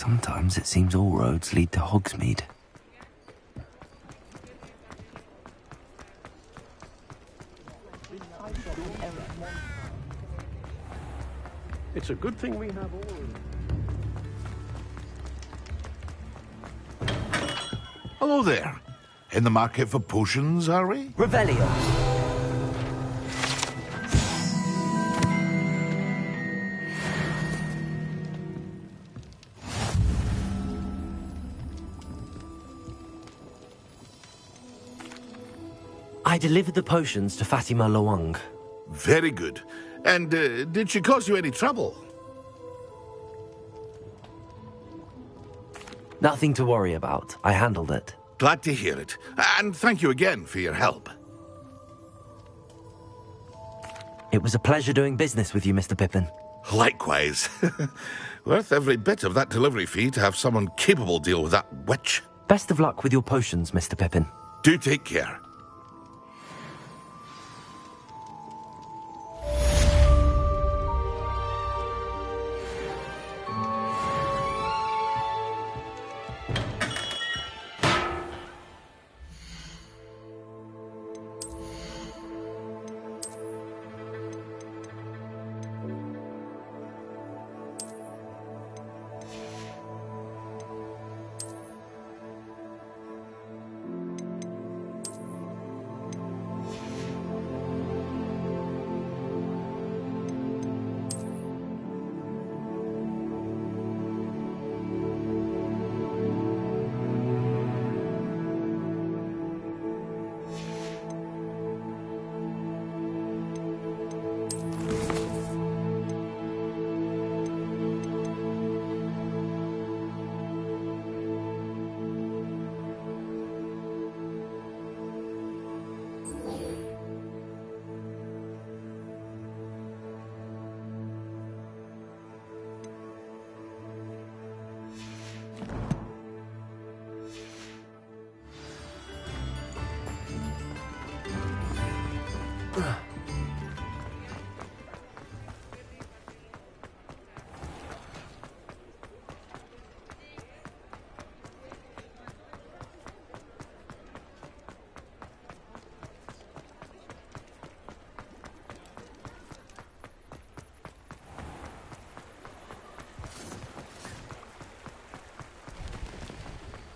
Sometimes it seems all roads lead to Hogsmeade. It's a good thing we have all of them. Hello there. In the market for potions, are we? Revelio. I delivered the potions to Fatima Lawang. Very good. And did she cause you any trouble? Nothing to worry about. I handled it. Glad to hear it. And thank you again for your help. It was a pleasure doing business with you, Mr. Pippin. Likewise. Worth every bit of that delivery fee to have someone capable deal with that witch. Best of luck with your potions, Mr. Pippin. Do take care.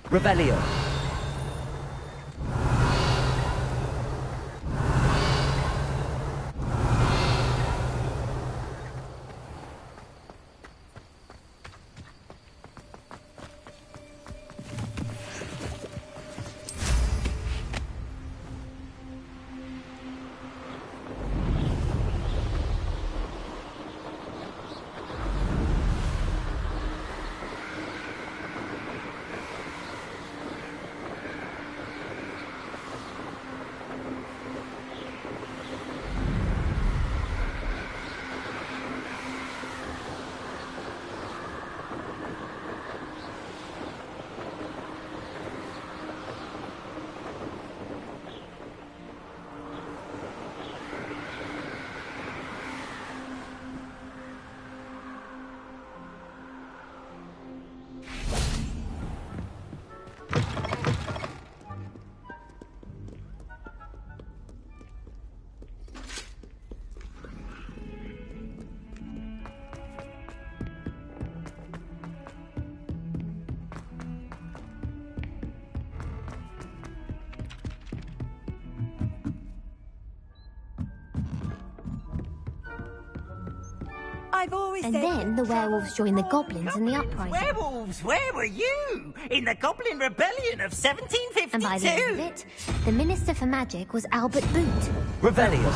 Revelio. I've always And said then the werewolves joined the goblins in the uprising. Werewolves, where were you? In the Goblin Rebellion of 1752? And by the end of it, the Minister for Magic was Albert Boot. Revelio.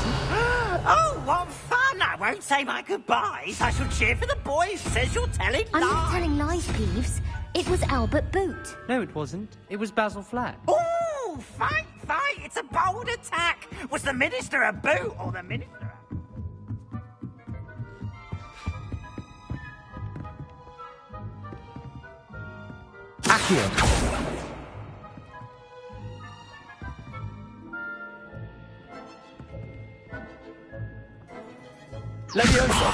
Oh, what fun! I won't say my goodbyes. I shall cheer for the boy who says you're telling I'm lies. not telling lies, Peeves. It was Albert Boot. No, it wasn't. It was Basil Flack. Oh, fight, fight! It's a bold attack. Was the Minister a boot or the Minister a... Accio. Leviosa.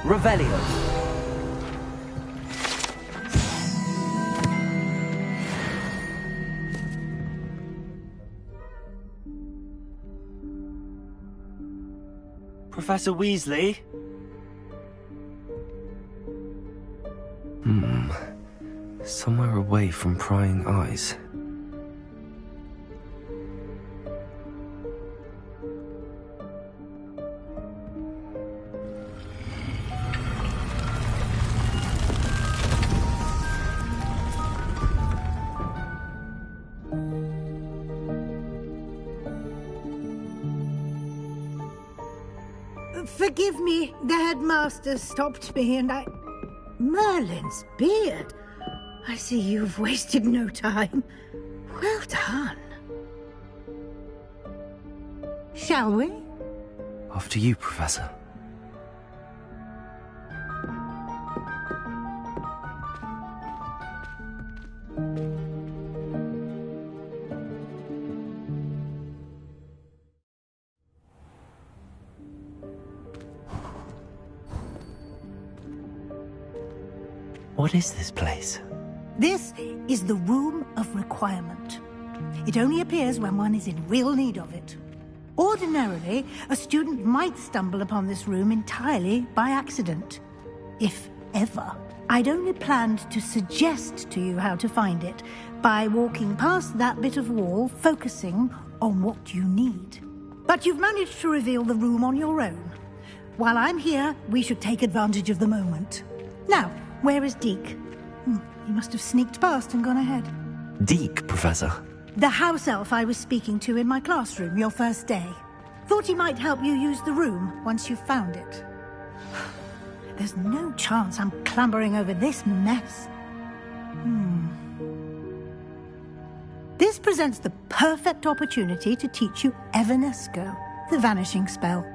Revelio. Professor Weasley? Somewhere away from prying eyes. Forgive me, the headmaster stopped me and I... Merlin's beard. I see you've wasted no time. Well done. Shall we? After you, Professor. What is this place? This is the Room of Requirement. It only appears when one is in real need of it. Ordinarily, a student might stumble upon this room entirely by accident. If ever. I'd only planned to suggest to you how to find it by walking past that bit of wall, focusing on what you need. But you've managed to reveal the room on your own. While I'm here, we should take advantage of the moment. Now, where is Deke? He must have sneaked past and gone ahead. Deke, Professor. The house elf I was speaking to in my classroom your first day. Thought he might help you use the room once you found it. There's no chance I'm clambering over this mess. This presents the perfect opportunity to teach you Evanesco, the vanishing spell.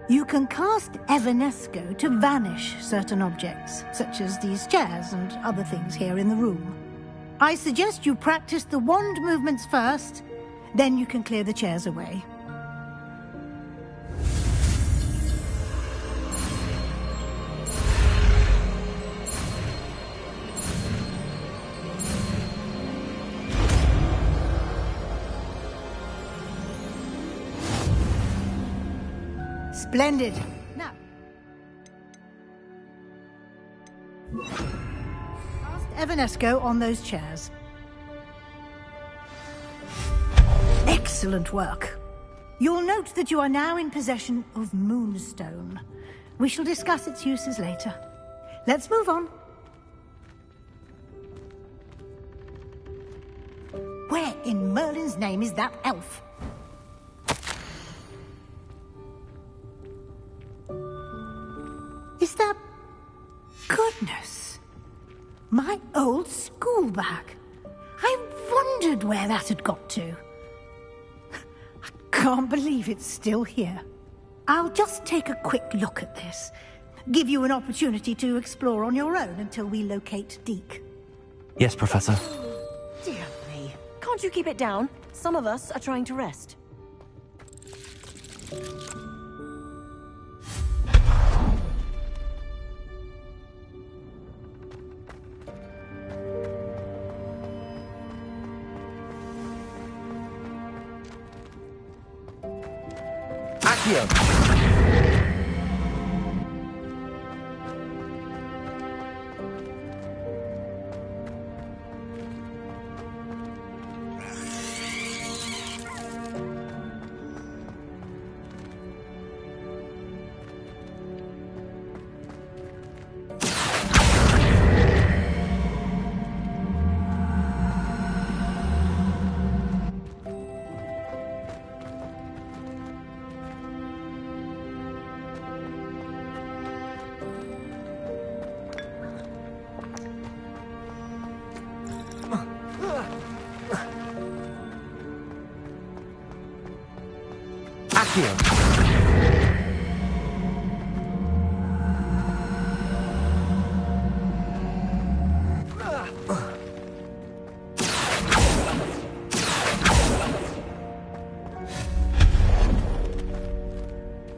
You can cast Evanesco to vanish certain objects, such as these chairs and other things here in the room. I suggest you practice the wand movements first, then you can clear the chairs away. Splendid. Now, cast Evanesco on those chairs. Excellent work. You'll note that you are now in possession of Moonstone. We shall discuss its uses later. Let's move on. Where in Merlin's name is that elf? Is that... Goodness! My old school bag. I wondered where that had got to. I can't believe it's still here. I'll just take a quick look at this. Give you an opportunity to explore on your own until we locate Deke. Yes, Professor. Dear me. Can't you keep it down? Some of us are trying to rest.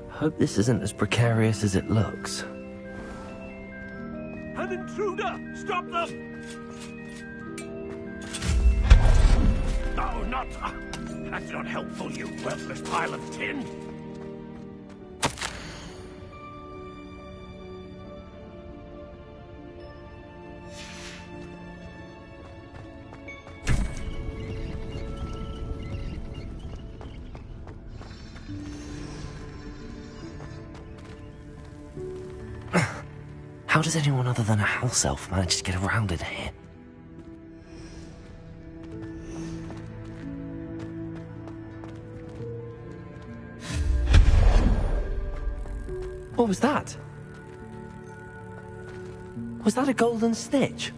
Hope this isn't as precarious as it looks. intruder! Stop them! No, not... That's not helpful, you worthless pile of tin. How does anyone other than a house elf manage to get around in here? What was that? Was that a golden snitch?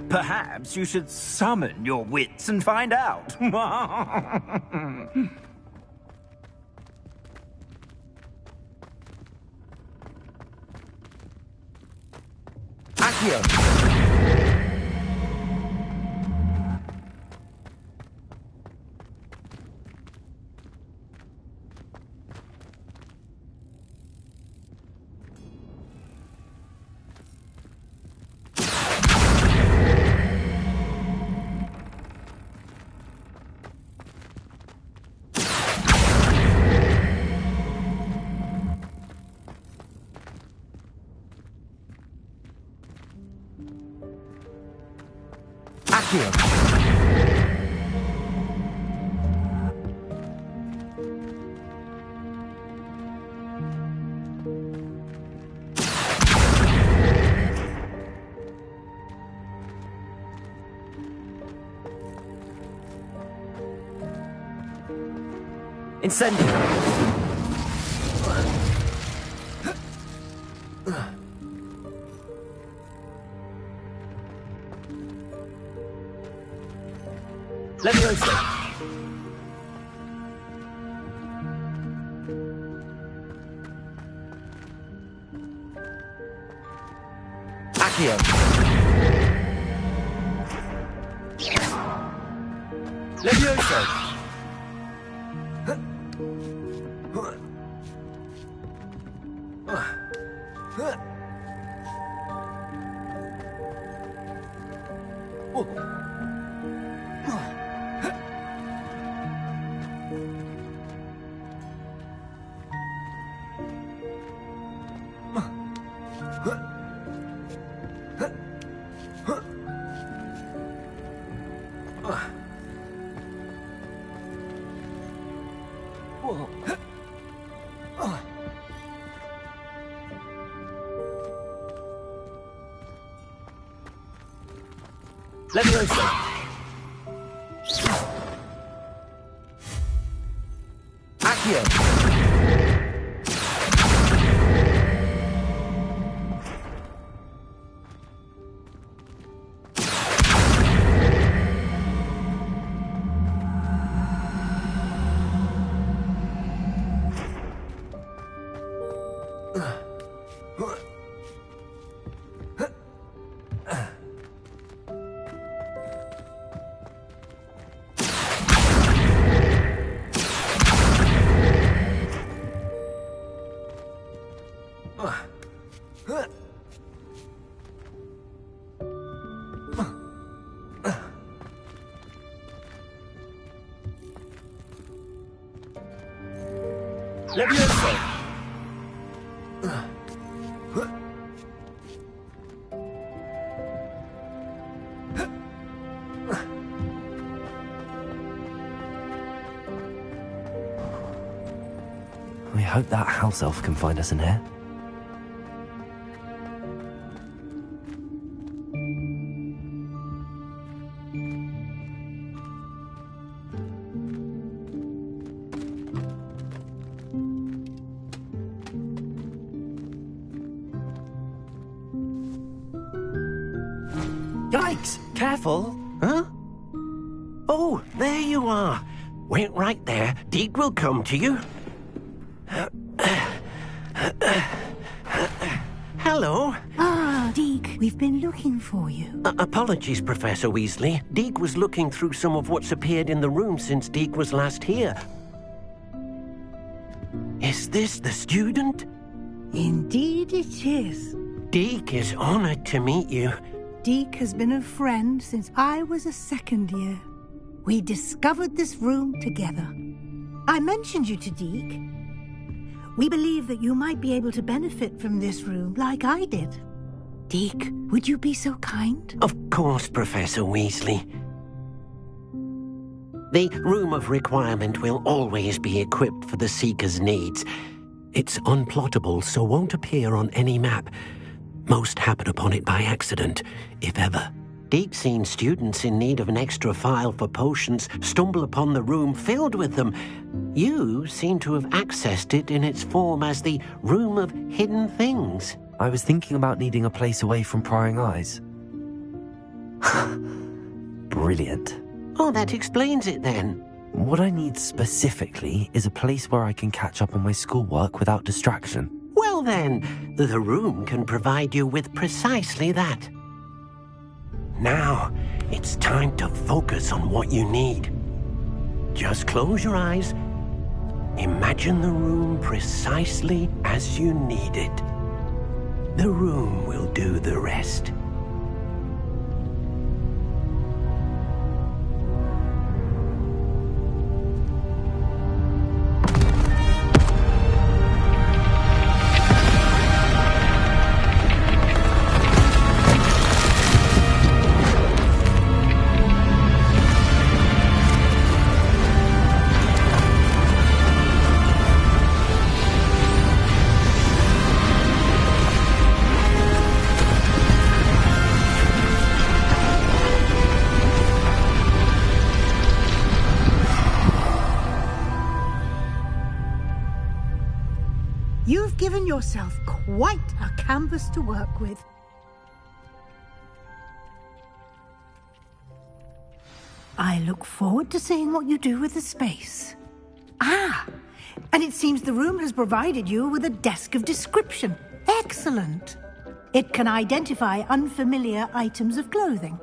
Perhaps you should summon your wits and find out. Incendio! Leviosa! Accio! Leviosa! Leviosa! Accio! Leviosa! We hope that house elf can find us in here. Yikes! Careful! Huh? Oh, there you are. Wait right there. Deke will come to you. Hello. Ah, Deke, we've been looking for you. Apologies, Professor Weasley. Deke was looking through some of what's appeared in the room since Deke was last here. Is this the student? Indeed it is. Deke is honored to meet you. Deke has been a friend since I was a second year. We discovered this room together. I mentioned you to Deke. We believe that you might be able to benefit from this room like I did. Deke, would you be so kind? Of course, Professor Weasley. The Room of Requirement will always be equipped for the Seeker's needs. It's unplottable, so won't appear on any map. Most happen upon it by accident, if ever. Deke's seen students in need of an extra file for potions stumble upon the room filled with them. You seem to have accessed it in its form as the Room of Hidden Things. I was thinking about needing a place away from prying eyes. Brilliant. Oh, that explains it then. What I need specifically is a place where I can catch up on my schoolwork without distraction. Well then, the room can provide you with precisely that. Now, it's time to focus on what you need. Just close your eyes. Imagine the room precisely as you need it. The room will do the rest. You've given yourself quite a canvas to work with. I look forward to seeing what you do with the space. Ah, and it seems the room has provided you with a desk of description. Excellent. It can identify unfamiliar items of clothing.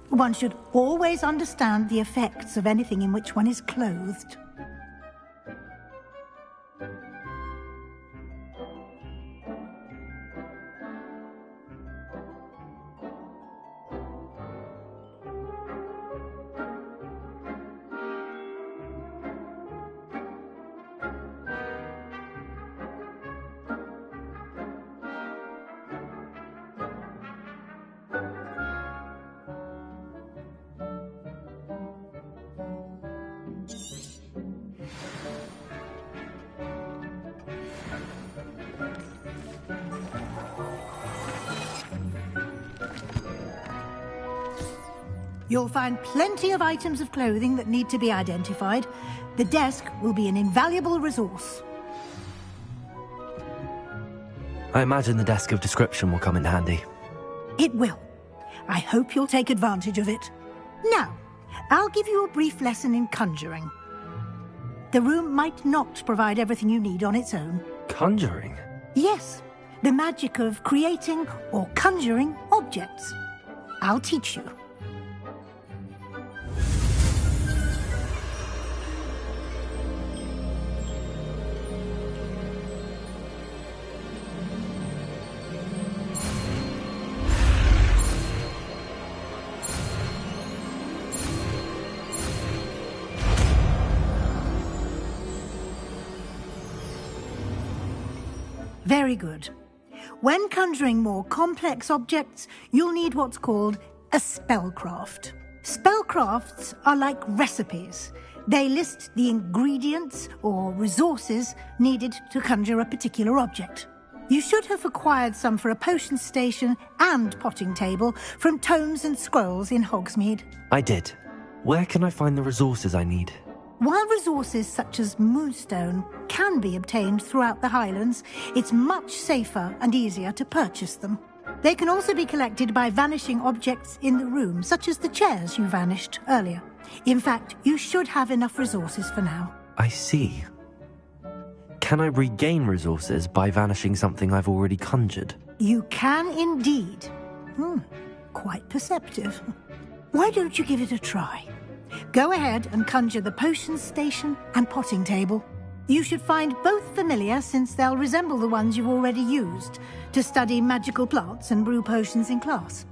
One should always understand the effects of anything in which one is clothed. You'll find plenty of items of clothing that need to be identified. The desk will be an invaluable resource. I imagine the desk of description will come in handy. It will. I hope you'll take advantage of it. Now, I'll give you a brief lesson in conjuring. The room might not provide everything you need on its own. Conjuring? Yes, the magic of creating or conjuring objects. I'll teach you. Very good. When conjuring more complex objects, you'll need what's called a spellcraft. Spellcrafts are like recipes. They list the ingredients or resources needed to conjure a particular object. You should have acquired some for a potion station and potting table from tomes and scrolls in Hogsmeade. I did. Where can I find the resources I need? While resources such as moonstone can be obtained throughout the Highlands, it's much safer and easier to purchase them. They can also be collected by vanishing objects in the room, such as the chairs you vanished earlier. In fact, you should have enough resources for now. I see. Can I regain resources by vanishing something I've already conjured? You can indeed. Quite perceptive. Why don't you give it a try? Go ahead and conjure the potion station and potting table. You should find both familiar, since they'll resemble the ones you've already used to study magical plants and brew potions in class.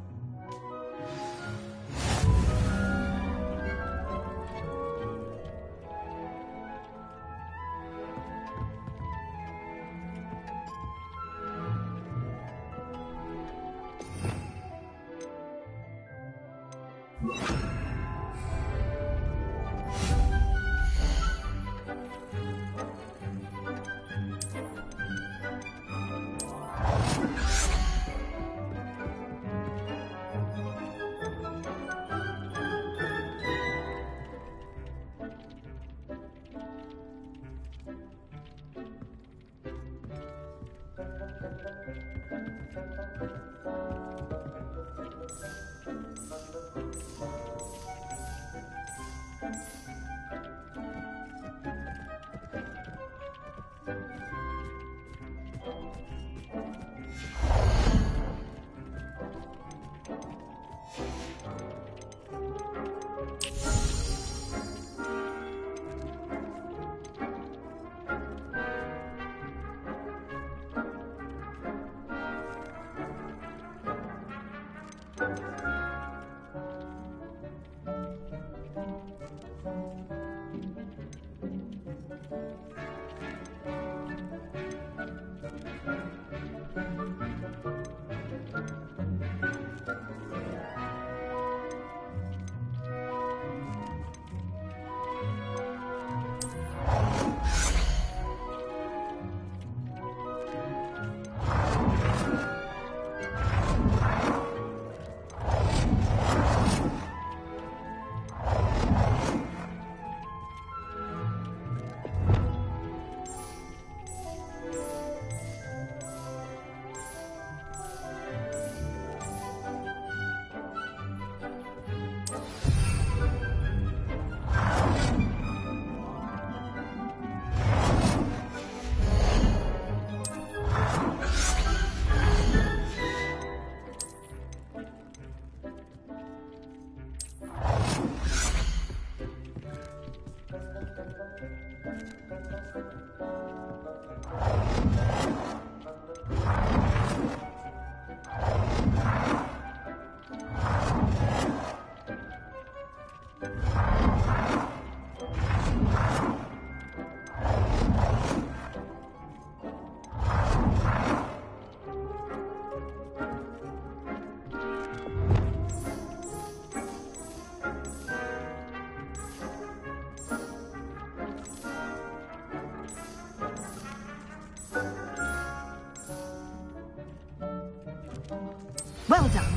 Well done.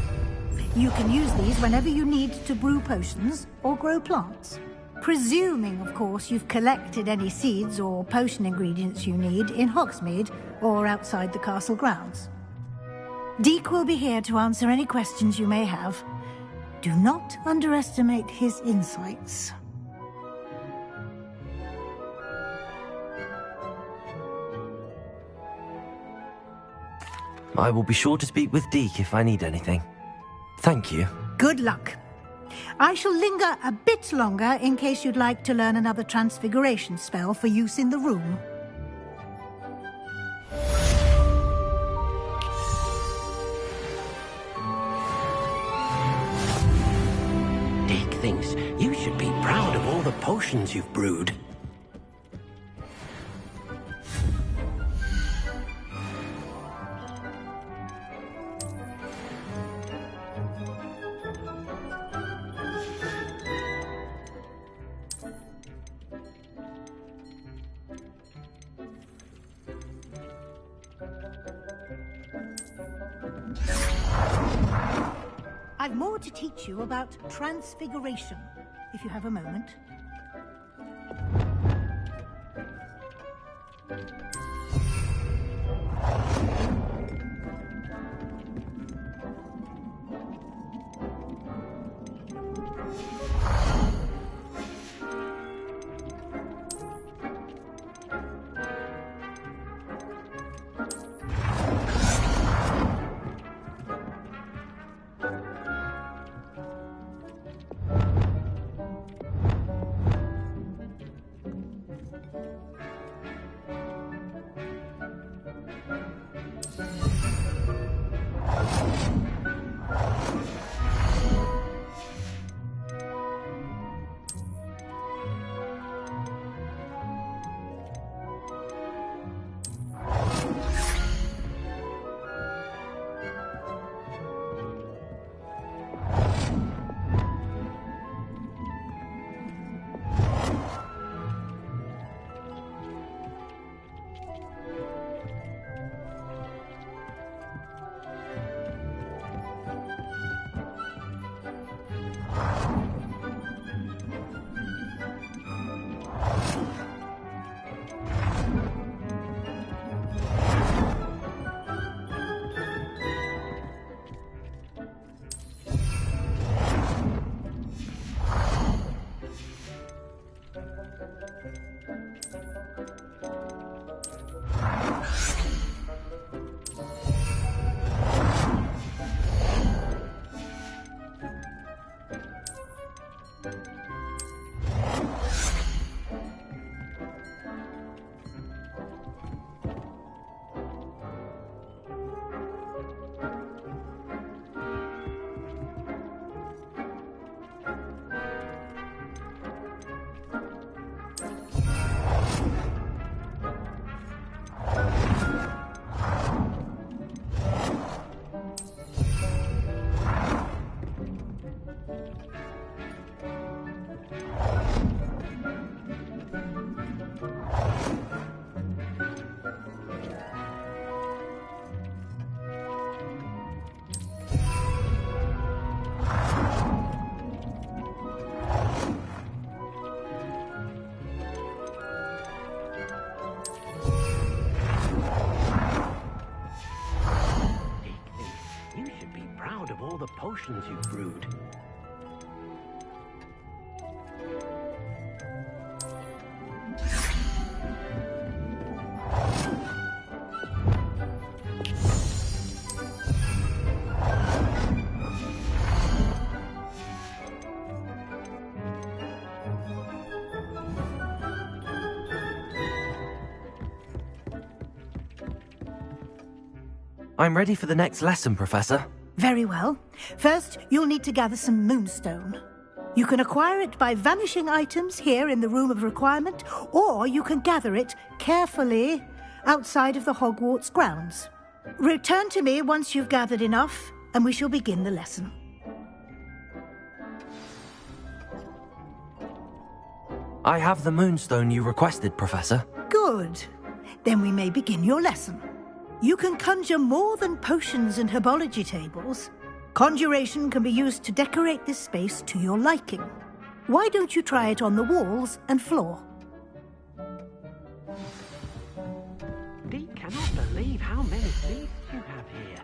You can use these whenever you need to brew potions or grow plants. Presuming, of course, you've collected any seeds or potion ingredients you need in Hogsmeade or outside the castle grounds. Deke will be here to answer any questions you may have. Do not underestimate his insights. I will be sure to speak with Deke if I need anything. Thank you. Good luck. I shall linger a bit longer in case you'd like to learn another transfiguration spell for use in the room. Deke thinks you should be proud of all the potions you've brewed. I've more to teach you about transfiguration, if you have a moment. proud of all the potions you've brewed. I'm ready for the next lesson, Professor. Very well. First, you'll need to gather some moonstone. You can acquire it by vanishing items here in the Room of Requirement, or you can gather it carefully outside of the Hogwarts grounds. Return to me once you've gathered enough, and we shall begin the lesson. I have the moonstone you requested, Professor. Good. Then we may begin your lesson. You can conjure more than potions and herbology tables. Conjuration can be used to decorate this space to your liking. Why don't you try it on the walls and floor? Dee cannot believe how many thieves you have here.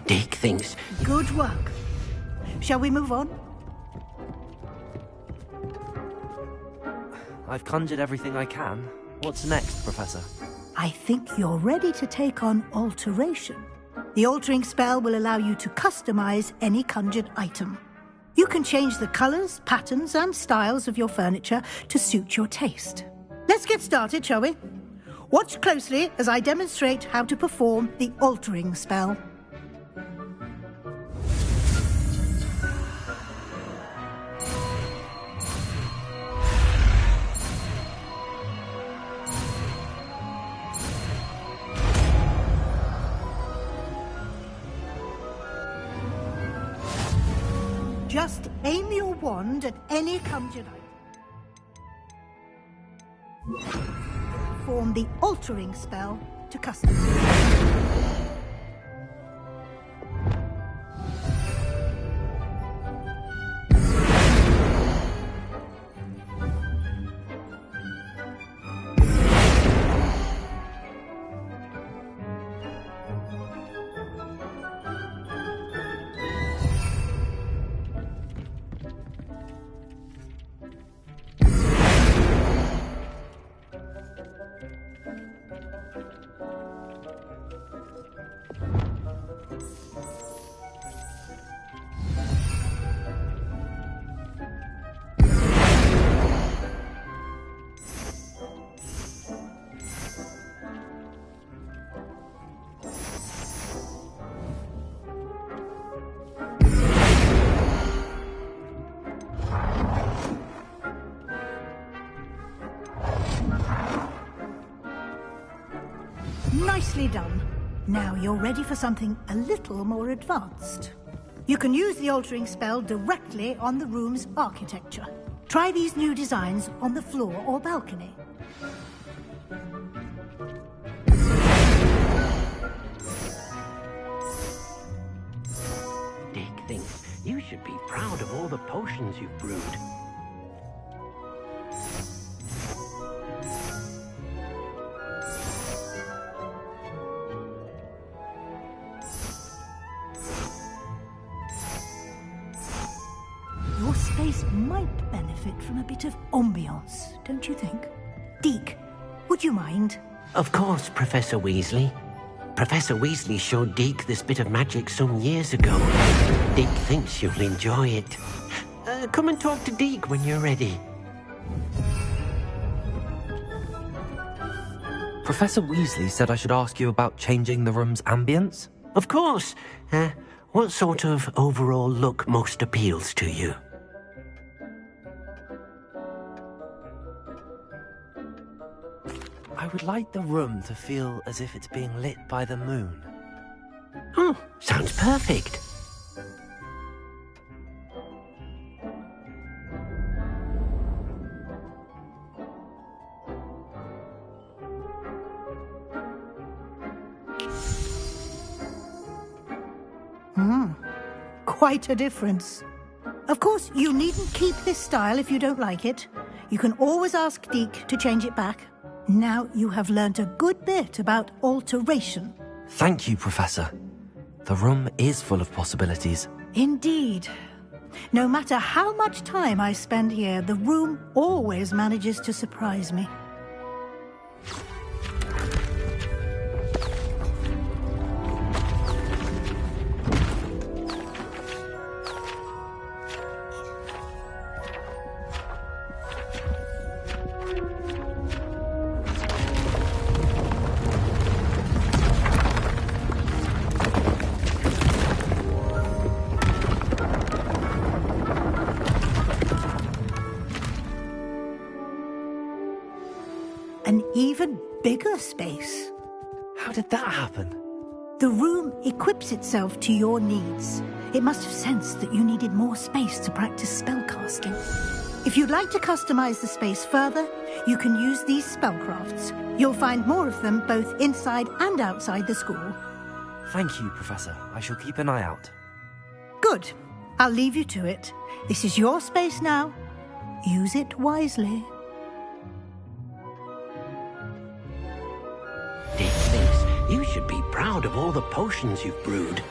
Dig things. Good work. Shall we move on? I've conjured everything I can. What's next, Professor? I think you're ready to take on alteration. The altering spell will allow you to customize any conjured item. You can change the colors, patterns, and styles of your furniture to suit your taste. Let's get started, shall we? Watch closely as I demonstrate how to perform the altering spell. Just aim your wand at any conjured item. Perform the altering spell to customize. Nicely done. Now you're ready for something a little more advanced. You can use the altering spell directly on the room's architecture. Try these new designs on the floor or balcony. Dig thinks you should be proud of all the potions you've brewed. Your space might benefit from a bit of ambiance, don't you think? Deke, would you mind? Of course, Professor Weasley. Professor Weasley showed Deke this bit of magic some years ago. Deke thinks you'll enjoy it. Come and talk to Deke when you're ready. Professor Weasley said I should ask you about changing the room's ambience? Of course. What sort of overall look most appeals to you? I would like the room to feel as if it's being lit by the moon. Oh, sounds perfect. Quite a difference. Of course, you needn't keep this style if you don't like it. You can always ask Deke to change it back. Now you have learnt a good bit about alteration. Thank you, Professor. The room is full of possibilities. Indeed. No matter how much time I spend here, the room always manages to surprise me. An even bigger space. How did that happen? The room equips itself to your needs. It must have sensed that you needed more space to practice spellcasting. If you'd like to customize the space further, you can use these spellcrafts. You'll find more of them both inside and outside the school. Thank you, Professor. I shall keep an eye out. Good. I'll leave you to it. This is your space now. Use it wisely. Deke thinks you should be proud of all the potions you've brewed.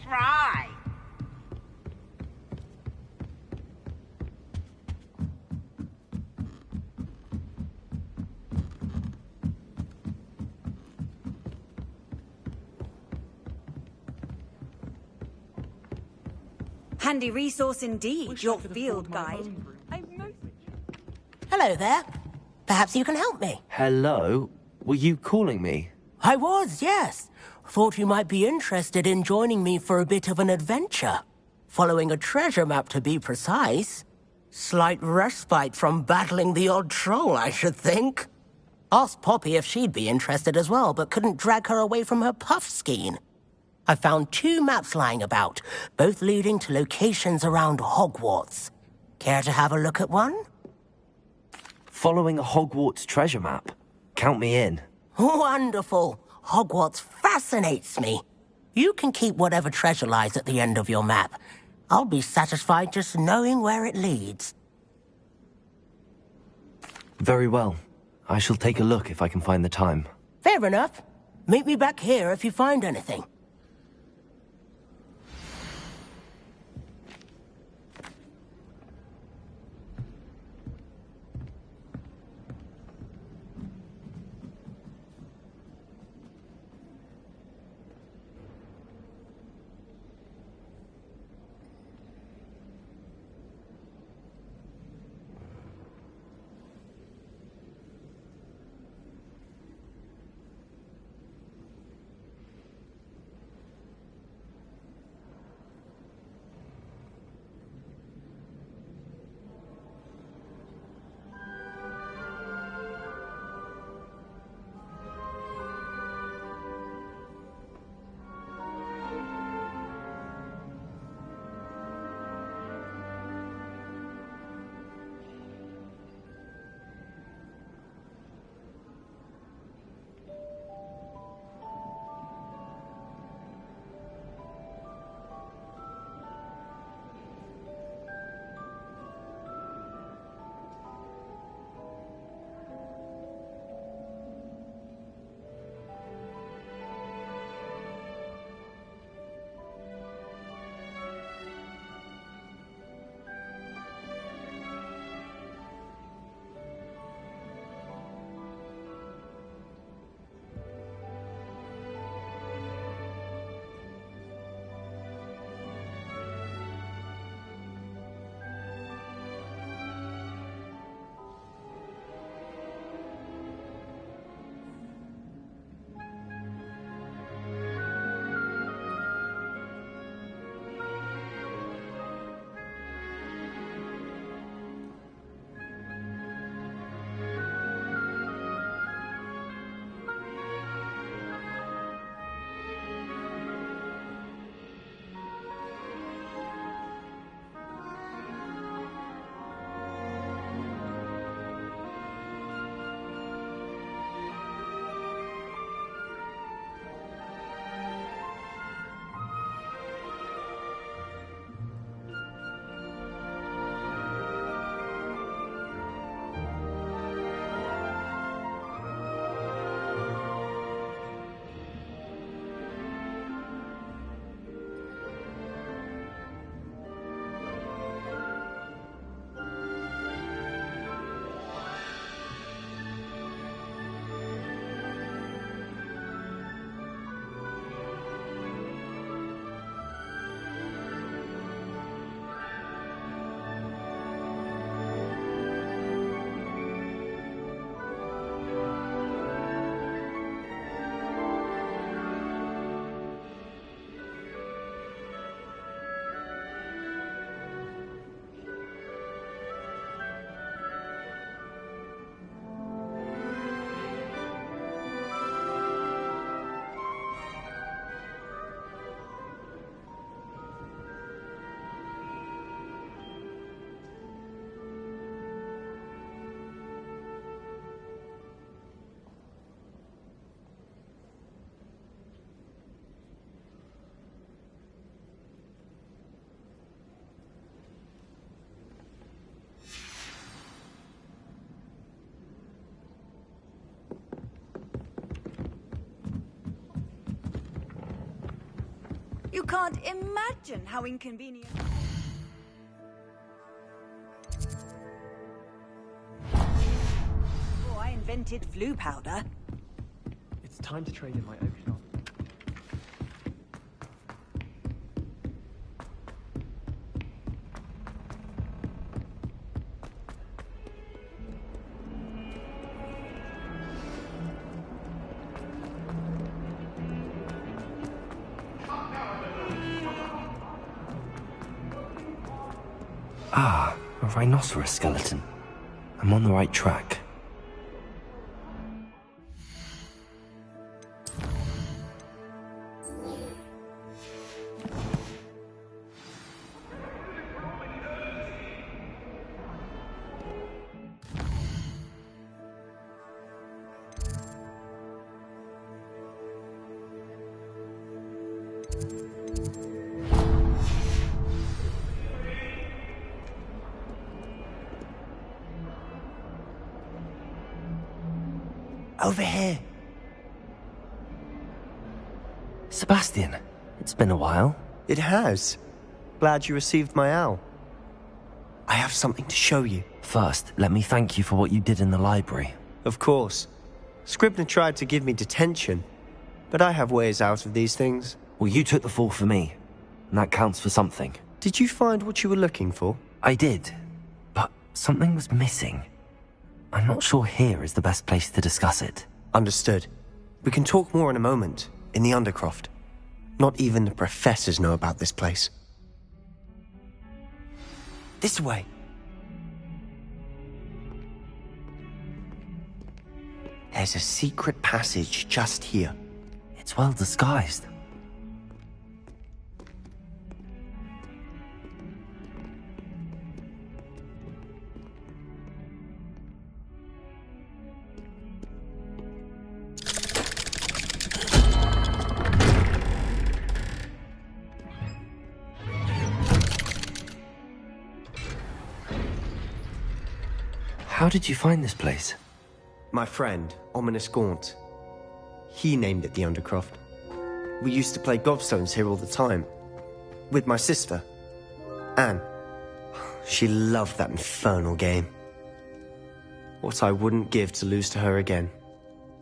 Try. Handy resource indeed, your field guide. Hello there. Perhaps you can help me. Hello? Were you calling me? I was, yes. Thought you might be interested in joining me for a bit of an adventure. Following a treasure map, to be precise. Slight respite from battling the odd troll, I should think. Asked Poppy if she'd be interested as well, but couldn't drag her away from her puff skein. I found 2 maps lying about, both leading to locations around Hogwarts. Care to have a look at one? Following a Hogwarts treasure map. Count me in. Wonderful. Hogwarts fascinates me. You can keep whatever treasure lies at the end of your map. I'll be satisfied just knowing where it leads. Very well. I shall take a look if I can find the time. Fair enough. Meet me back here if you find anything. You can't imagine how inconvenient... Oh, I invented flu powder. It's time to trade in my oak shop. Ah, a rhinoceros skeleton. I'm on the right track. Over here. Sebastian, it's been a while. It has. Glad you received my owl. I have something to show you. First, let me thank you for what you did in the library. Of course. Scribner tried to give me detention, but I have ways out of these things. Well, you took the fall for me, and that counts for something. Did you find what you were looking for? I did, but something was missing. I'm not sure here is the best place to discuss it. Understood. We can talk more in a moment, in the Undercroft. Not even the professors know about this place. This way. There's a secret passage just here. It's well disguised. How did you find this place? My friend, Ominous Gaunt. He named it the Undercroft. We used to play gobstones here all the time. With my sister, Anne. She loved that infernal game. What I wouldn't give to lose to her again.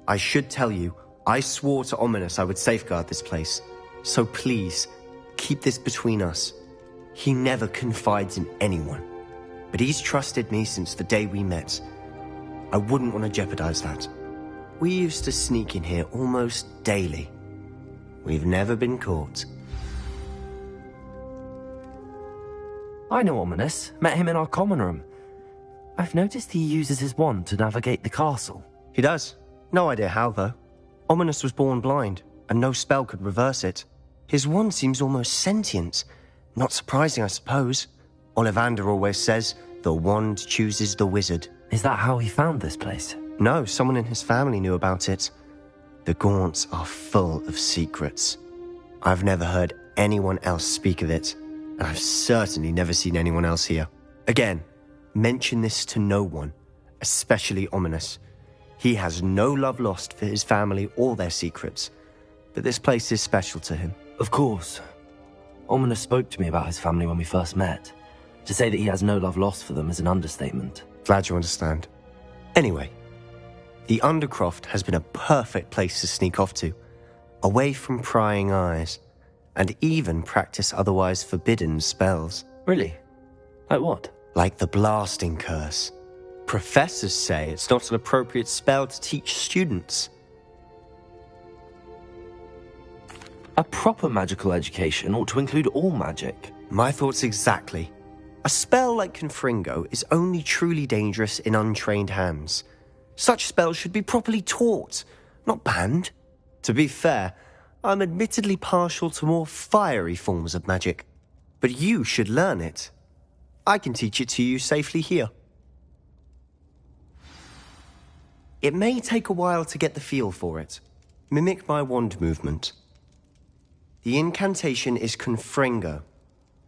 I should tell you, I swore to Ominous I would safeguard this place. So please, keep this between us. He never confides in anyone. But he's trusted me since the day we met. I wouldn't want to jeopardize that. We used to sneak in here almost daily. We've never been caught. I know Ominous. Met him in our common room. I've noticed he uses his wand to navigate the castle. He does. No idea how, though. Ominous was born blind, and no spell could reverse it. His wand seems almost sentient. Not surprising, I suppose. Ollivander always says, the wand chooses the wizard. Is that how he found this place? No, someone in his family knew about it. The Gaunts are full of secrets. I've never heard anyone else speak of it, and I've certainly never seen anyone else here. Again, mention this to no one, especially Ominous. He has no love lost for his family or their secrets, but this place is special to him. Of course. Ominous spoke to me about his family when we first met. To say that he has no love lost for them is an understatement. Glad you understand. Anyway, the Undercroft has been a perfect place to sneak off to, away from prying eyes, and even practice otherwise forbidden spells. Really? Like what? Like the blasting curse. Professors say it's not an appropriate spell to teach students. A proper magical education ought to include all magic. My thoughts exactly. A spell like Confringo is only truly dangerous in untrained hands. Such spells should be properly taught, not banned. To be fair, I'm admittedly partial to more fiery forms of magic. But you should learn it. I can teach it to you safely here. It may take a while to get the feel for it. Mimic my wand movement. The incantation is Confringo.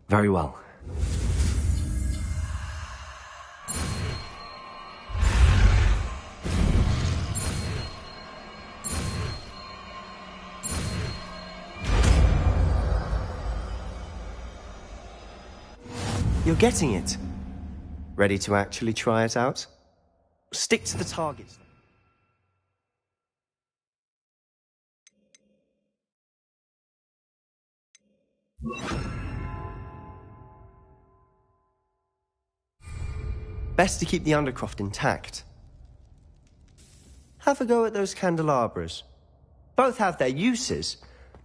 Very well. You're getting it. Ready to actually try it out? Stick to the targets. Best to keep the Undercroft intact. Have a go at those candelabras. Both have their uses,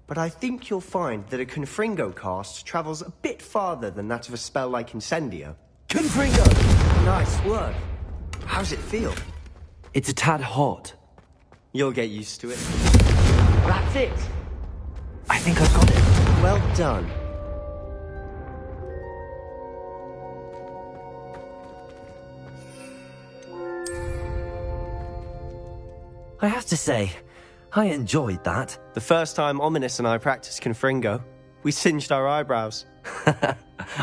but I think you'll find that a Confringo cast travels a bit farther than that of a spell like Incendio. Confringo! Nice work. How's it feel? It's a tad hot. You'll get used to it. That's it! I think I've got it. Well done. I have to say, I enjoyed that. The first time Ominous and I practiced Confringo, we singed our eyebrows.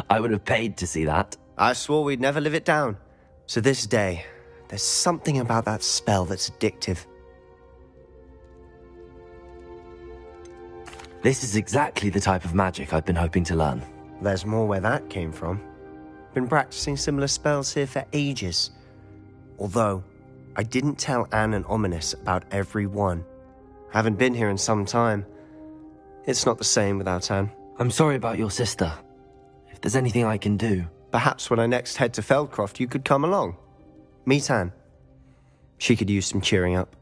I would have paid to see that. I swore we'd never live it down. So this day, there's something about that spell that's addictive. This is exactly the type of magic I've been hoping to learn. There's more where that came from. Been practicing similar spells here for ages. Although, I didn't tell Anne and Ominous about every one. Haven't been here in some time. It's not the same without Anne. I'm sorry about your sister. If there's anything I can do... Perhaps when I next head to Feldcroft, you could come along. Meet Anne. She could use some cheering up.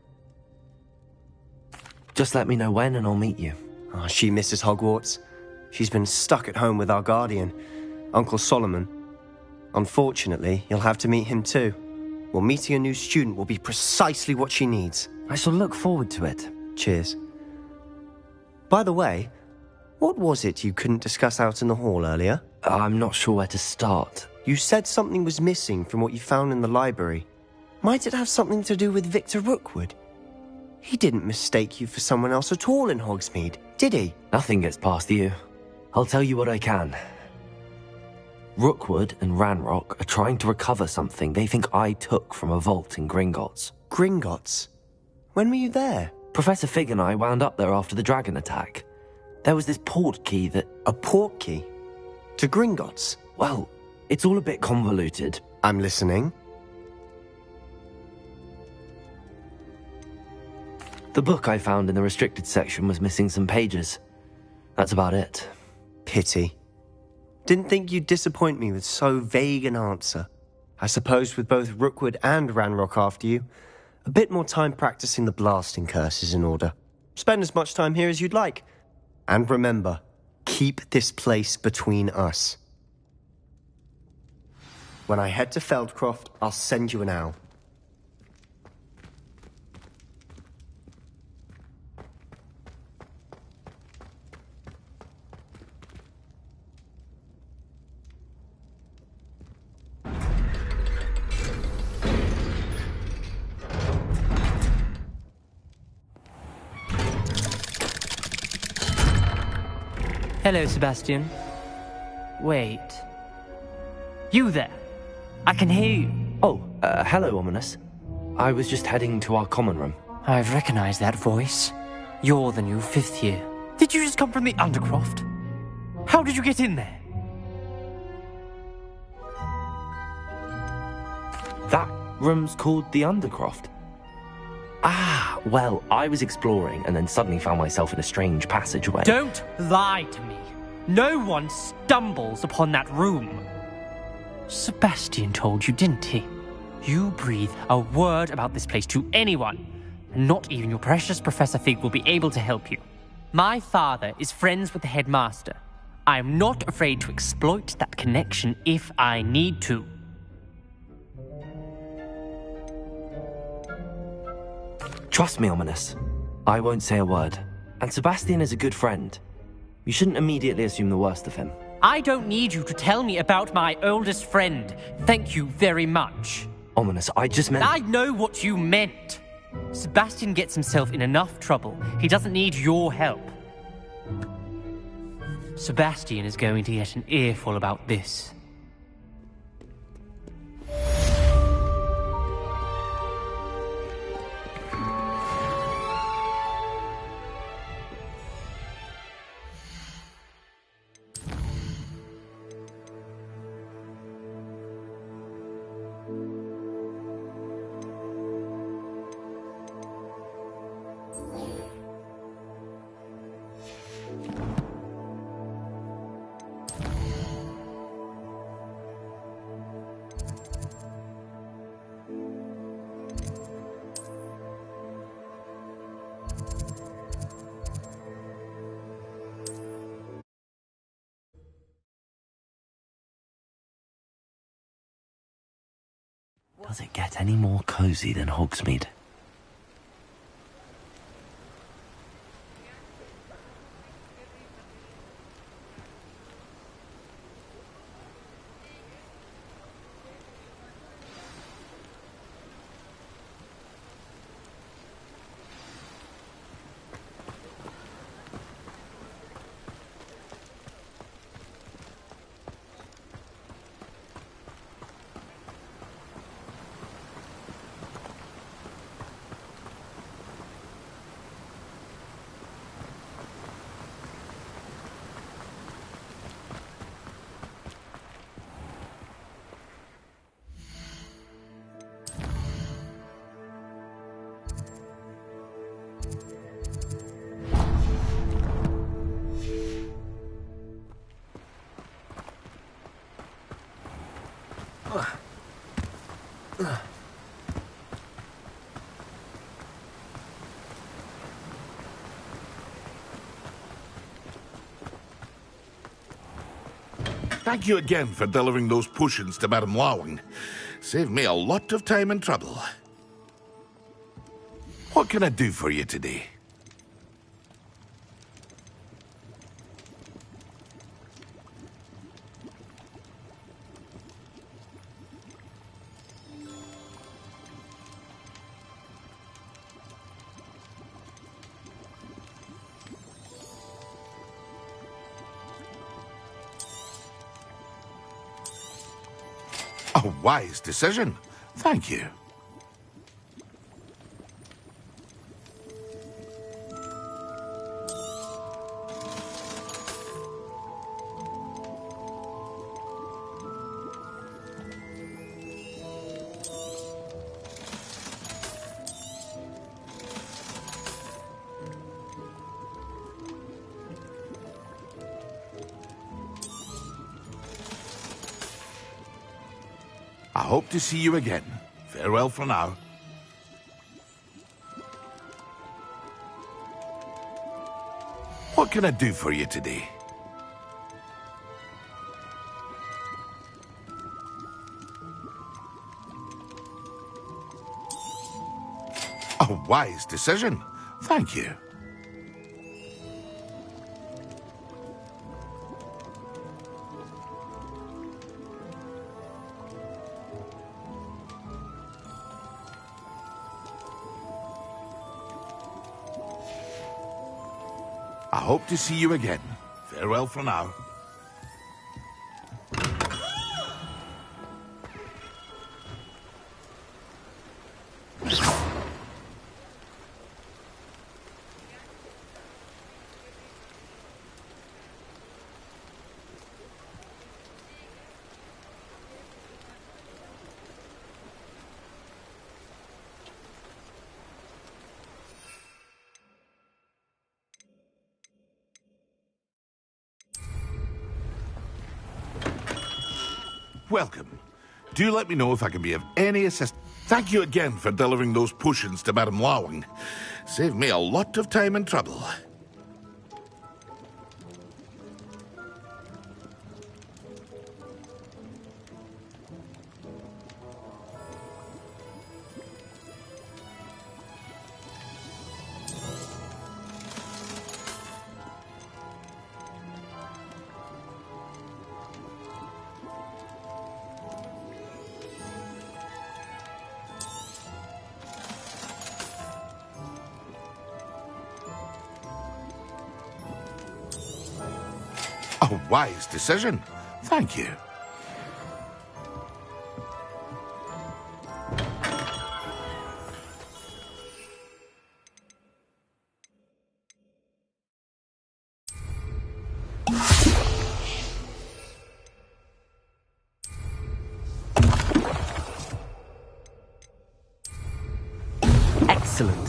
Just let me know when and I'll meet you. Oh, she misses Hogwarts. She's been stuck at home with our guardian, Uncle Solomon. Unfortunately, you'll have to meet him too. Well, meeting a new student will be precisely what she needs. I shall look forward to it. Cheers. By the way, what was it you couldn't discuss out in the hall earlier? I'm not sure where to start. You said something was missing from what you found in the library. Might it have something to do with Victor Rookwood? He didn't mistake you for someone else at all in Hogsmeade, did he? Nothing gets past you. I'll tell you what I can. Rookwood and Ranrock are trying to recover something they think I took from a vault in Gringotts. Gringotts? When were you there? Professor Fig and I wound up there after the dragon attack. There was this port key that... A port key? To Gringotts? Well, it's all a bit convoluted. I'm listening. The book I found in the restricted section was missing some pages. That's about it. Pity. Didn't think you'd disappoint me with so vague an answer. I suppose with both Rookwood and Ranrock after you, a bit more time practicing the blasting curse is in order. Spend as much time here as you'd like. And remember, keep this place between us. When I head to Feldcroft, I'll send you an owl. Hello, Sebastian. Wait. You there? I can hear you. Oh, hello, Ominous. I was just heading to our common room. I've recognized that voice. You're the new 5th year. Did you just come from the Undercroft? How did you get in there? That room's called the Undercroft. Ah, well, I was exploring and then suddenly found myself in a strange passageway. Don't lie to me. No one stumbles upon that room. Sebastian told you, didn't he? You breathe a word about this place to anyone, and not even your precious Professor Fig will be able to help you. My father is friends with the headmaster. I am not afraid to exploit that connection if I need to. Trust me, Ominous. I won't say a word. And Sebastian is a good friend. You shouldn't immediately assume the worst of him. I don't need you to tell me about my oldest friend. Thank you very much. Ominous, I just meant... I know what you meant. Sebastian gets himself in enough trouble. He doesn't need your help. Sebastian is going to get an earful about this. Does it get any more cozy than Hogsmeade? Thank you again for delivering those potions to Madame Lawing. Saved me a lot of time and trouble. What can I do for you today? A wise decision. Thank you. I hope to see you again. Farewell for now. What can I do for you today? A wise decision. Thank you. I hope to see you again. Farewell for now. Welcome. Do let me know if I can be of any assistance. Thank you again for delivering those potions to Madame Lawing. Saved me a lot of time and trouble. A wise decision. Thank you. Excellent.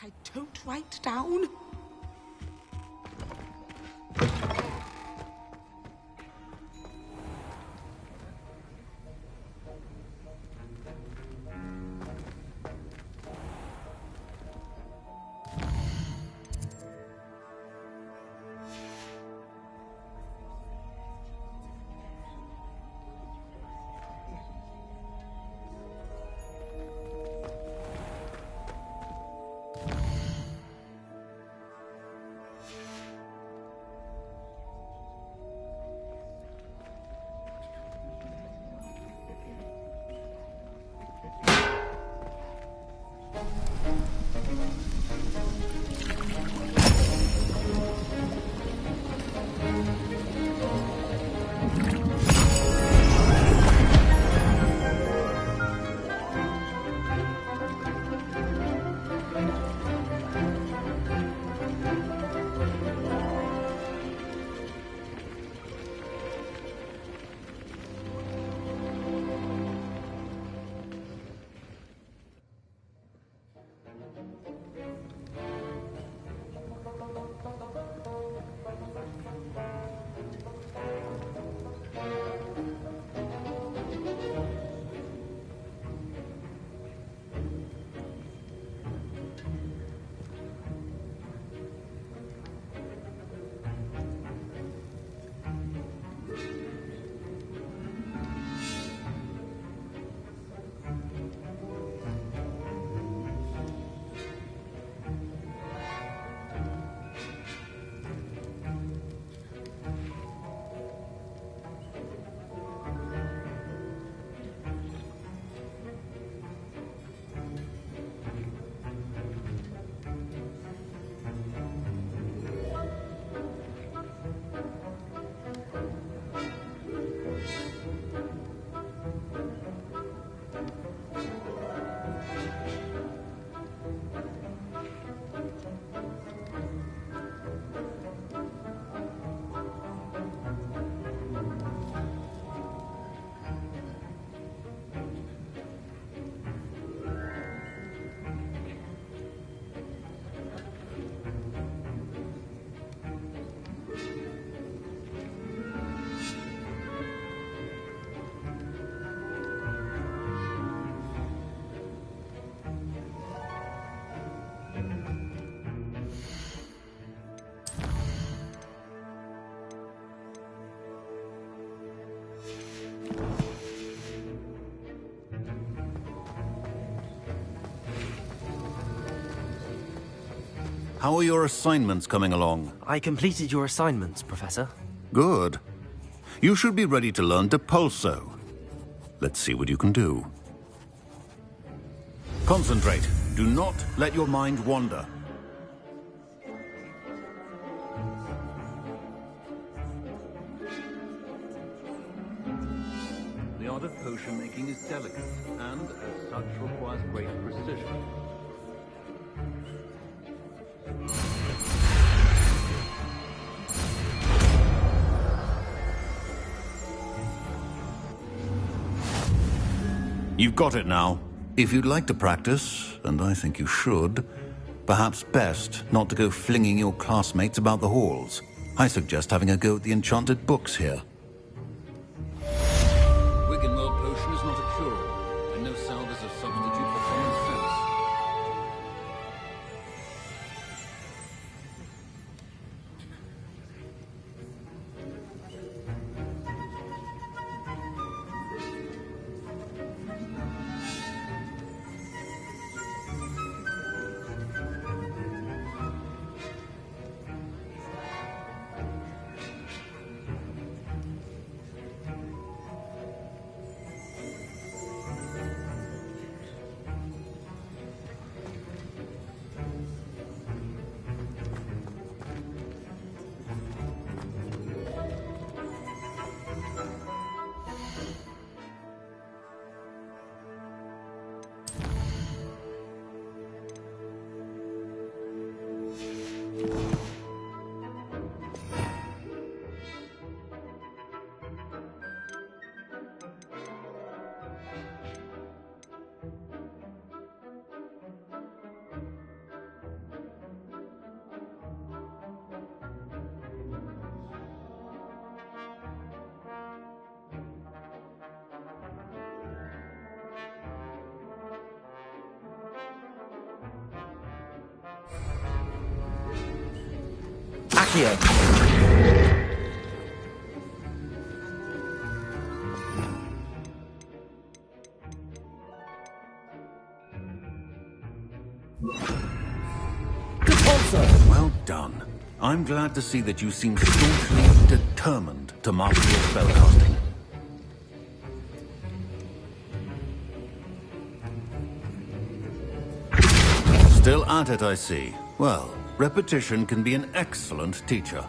I don't write down. How are your assignments coming along? I completed your assignments, Professor. Good. You should be ready to learn Depulso. Let's see what you can do. Concentrate. Do not let your mind wander. The art of potion making is delicate, and as such requires great precision. You've got it now. If you'd like to practice, and I think you should, perhaps best not to go flinging your classmates about the halls. I suggest having a go at the enchanted books here. Wiggenweld potion is not a cure-all, and no salve is a substitute for common sense. Here. Well done. I'm glad to see that you seem staunchly determined to master your spellcasting. Still at it, I see. Well, repetition can be an excellent teacher.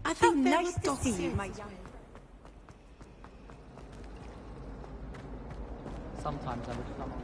I think nice to see you, my young. Sometimes I would come on.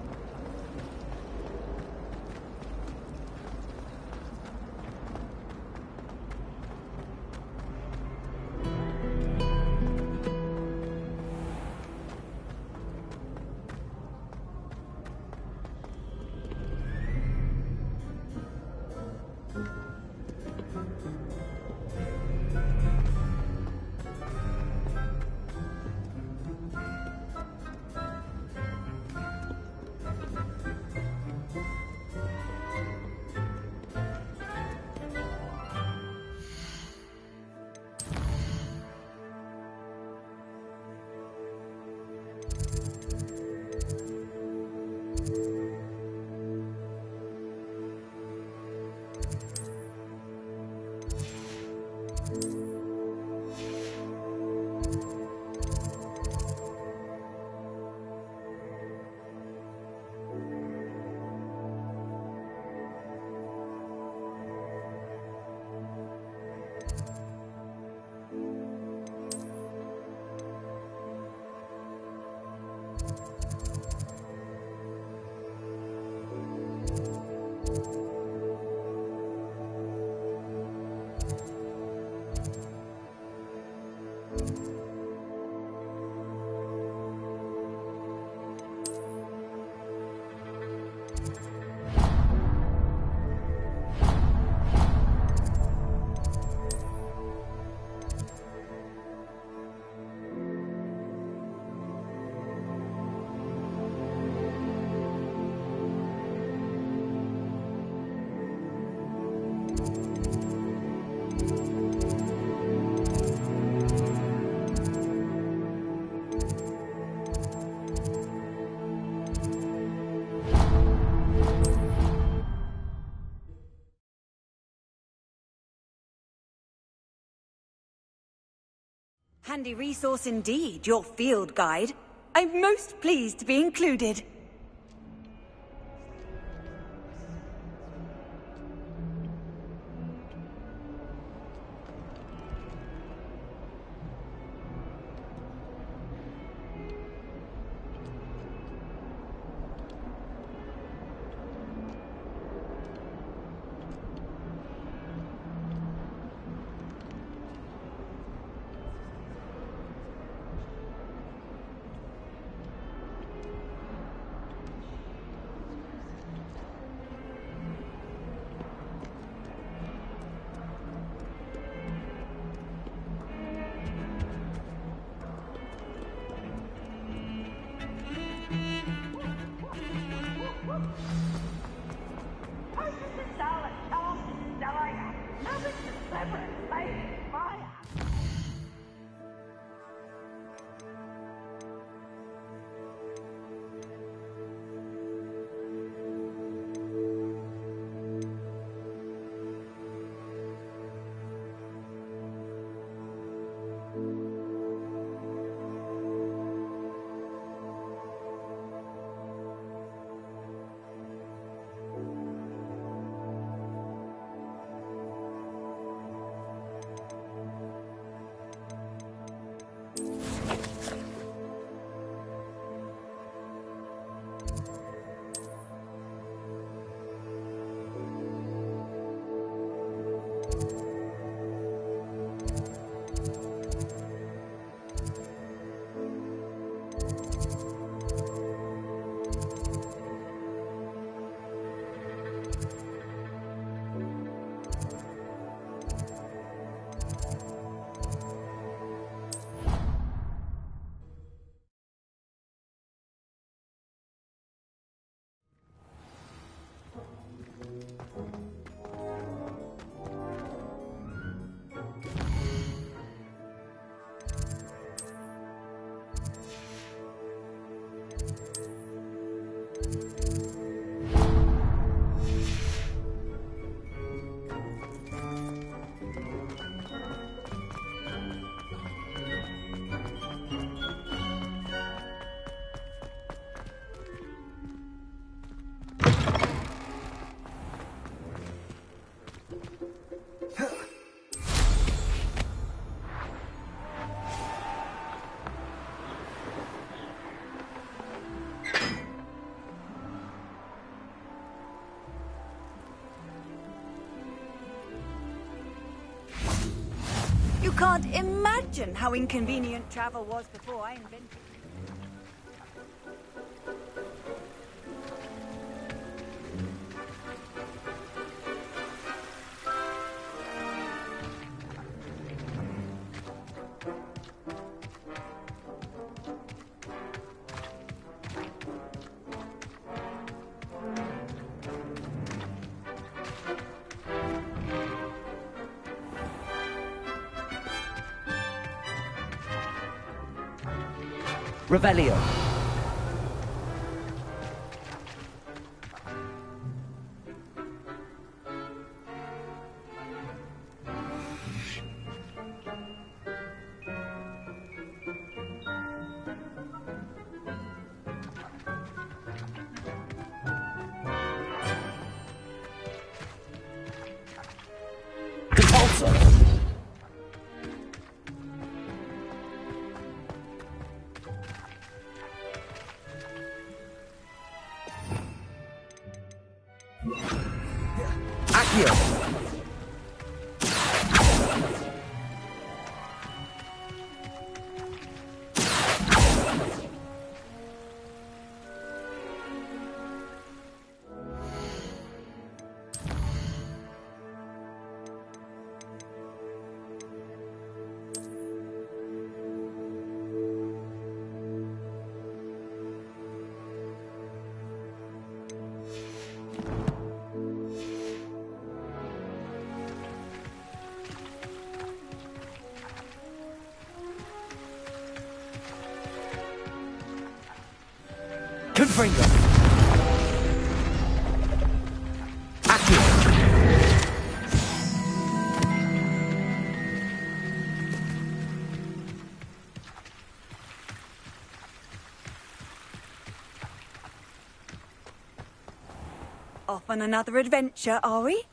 Handy resource indeed, your field guide. I'm most pleased to be included. You can't imagine how inconvenient travel was before I invented it. Revelio. Bring them. Accio. Off on another adventure, are we?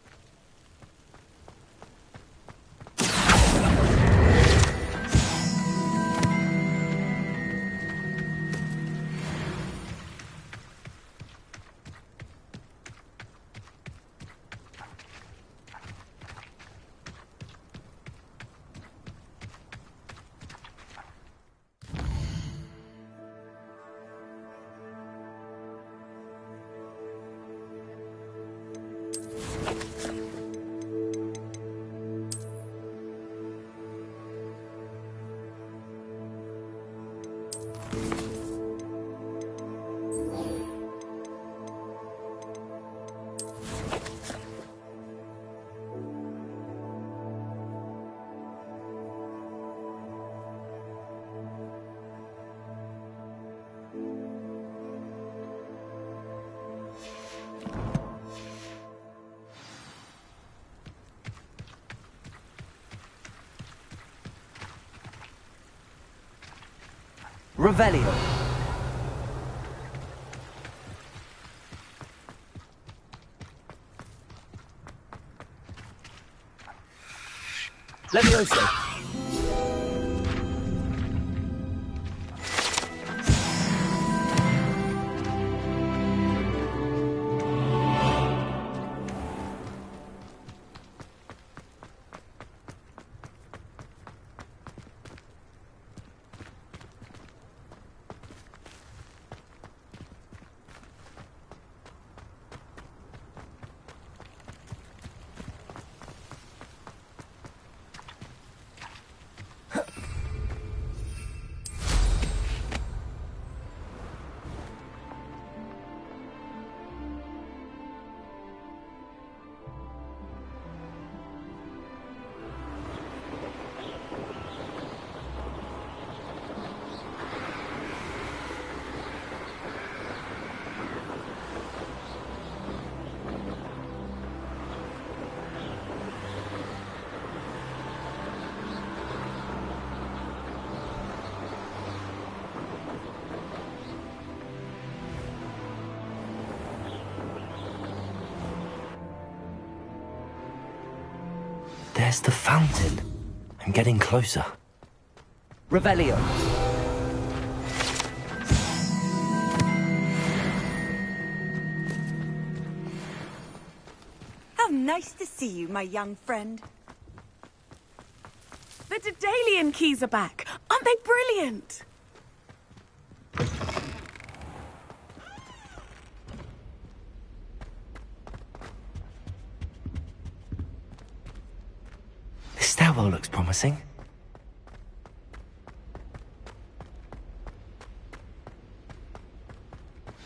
Revelio. Levioso. There's the fountain. I'm getting closer. Revelio. How nice to see you, my young friend. The Daedalian keys are back. Aren't they brilliant? This stairwell looks promising.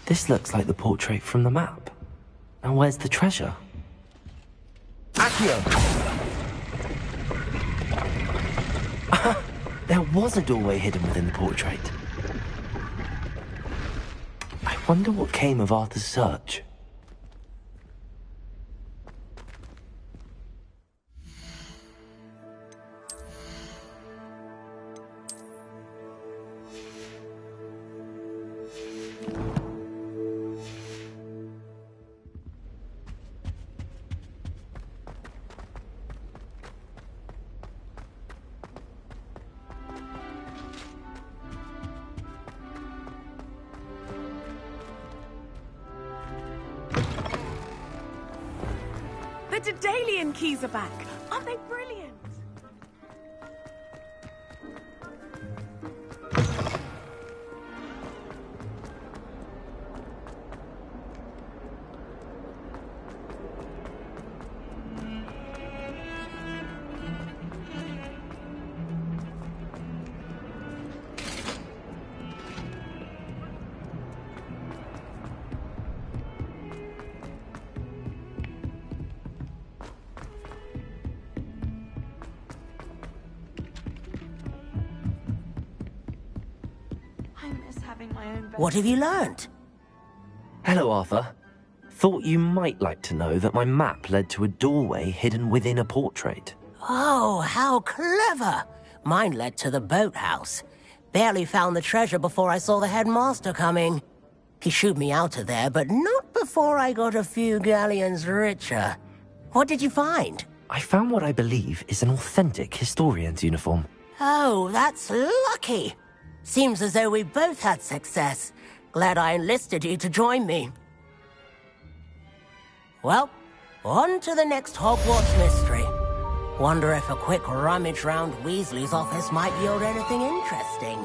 This looks like the portrait from the map. Now where's the treasure? Accio! There was a doorway hidden within the portrait. I wonder what came of Arthur's search. The Daedalian keys are back. Aren't they brilliant? What have you learned? Hello, Arthur. Thought you might like to know that my map led to a doorway hidden within a portrait. Oh, how clever! Mine led to the boathouse. Barely found the treasure before I saw the headmaster coming. He shooed me out of there, but not before I got a few galleons richer. What did you find? I found what I believe is an authentic historian's uniform. Oh, that's lucky. Seems as though we both had success. Glad I enlisted you to join me. Well, on to the next Hogwarts mystery. Wonder if a quick rummage round Weasley's office might yield anything interesting.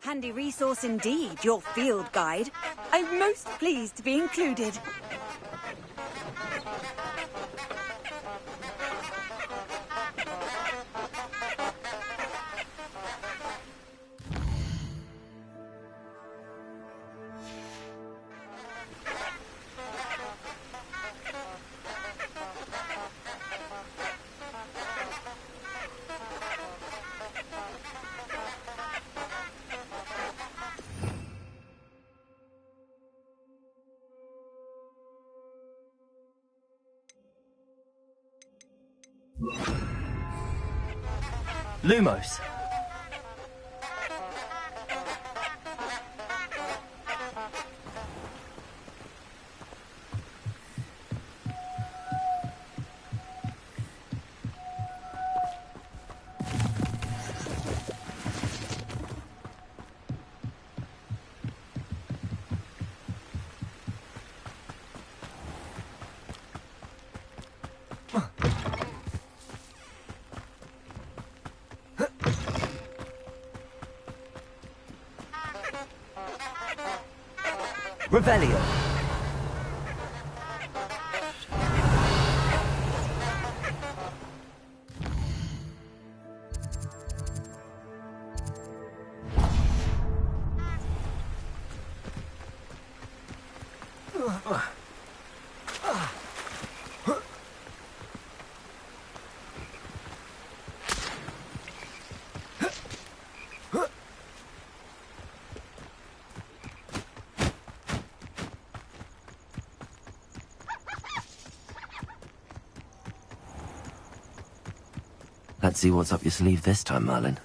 Handy resource indeed, your field guide. I'm most pleased to be included. Lumos. Revelio. Let's see what's up your sleeve this time, Merlin.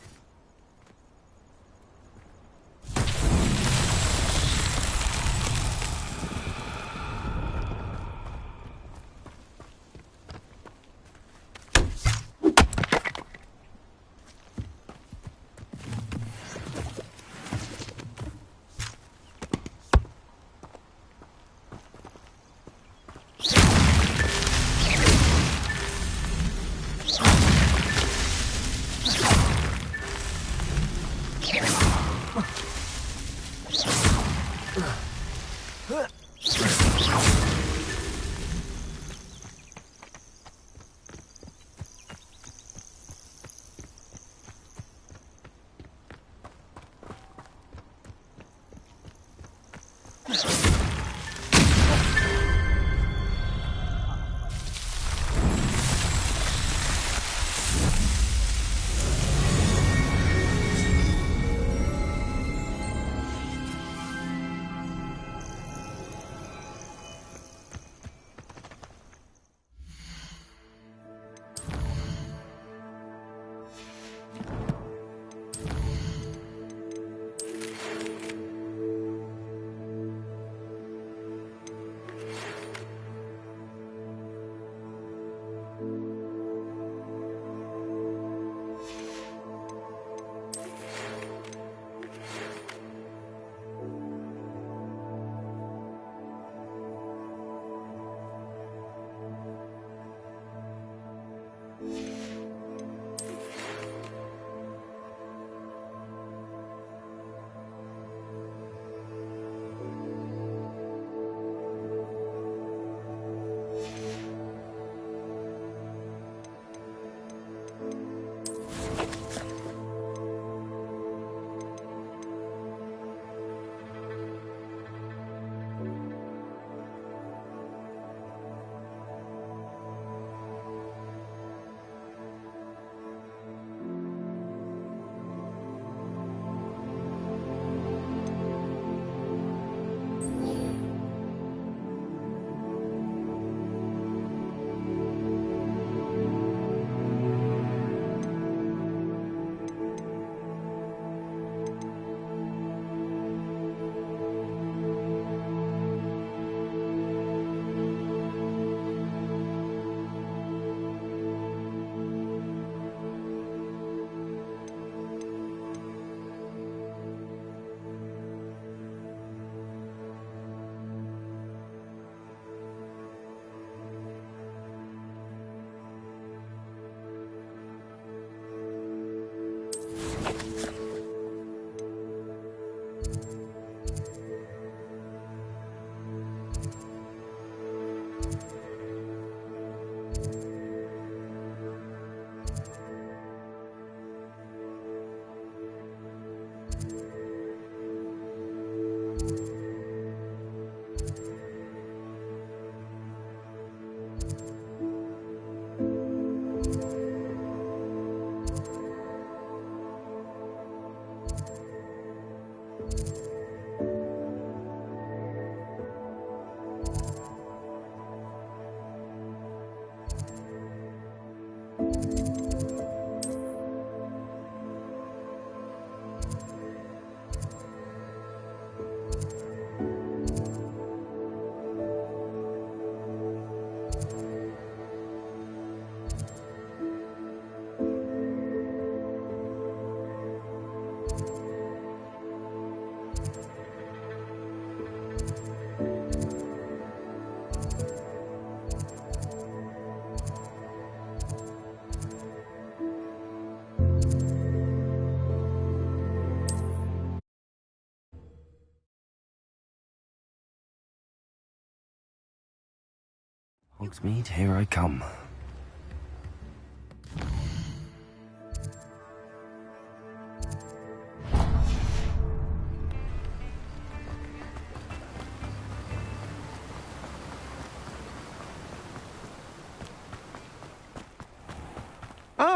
Hogsmeade, here I come.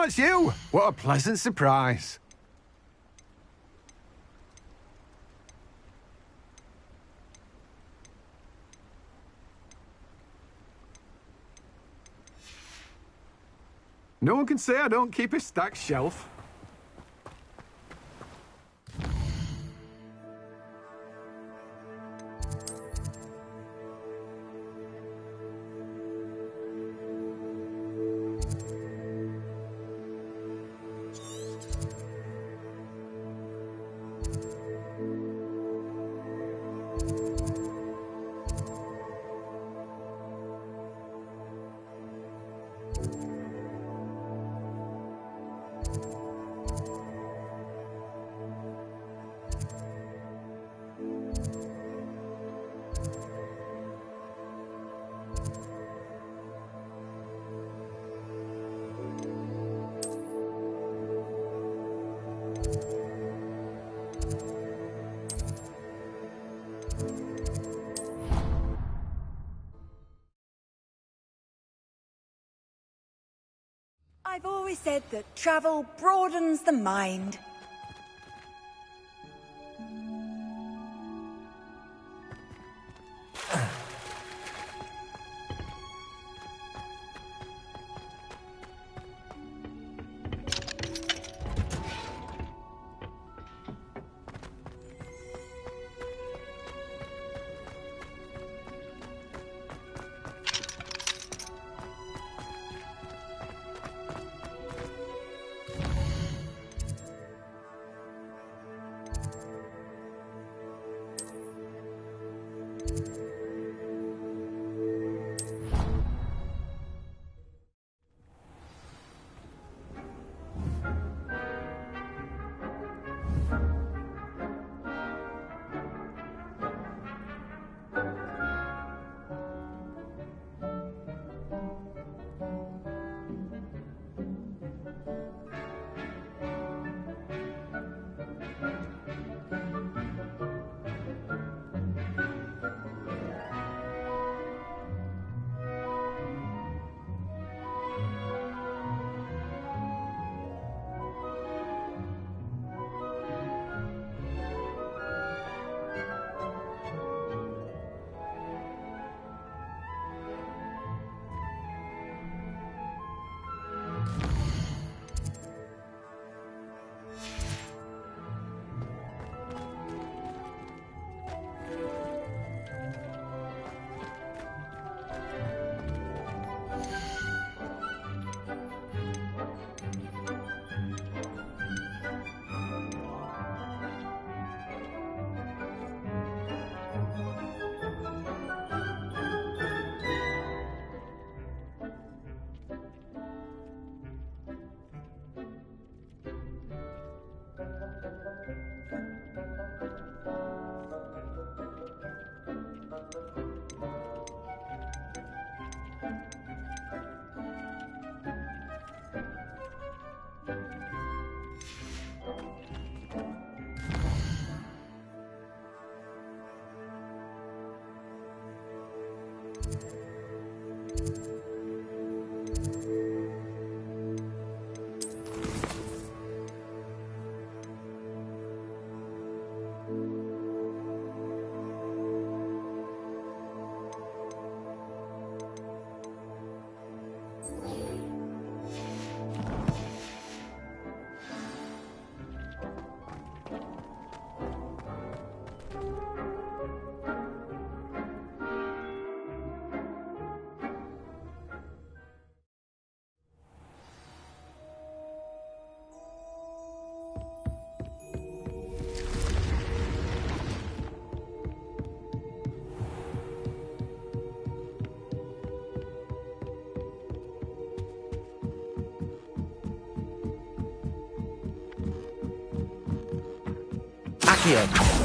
it's you! What a pleasant surprise. No one can say I don't keep a stacked shelf. I've always said that travel broadens the mind. Accio.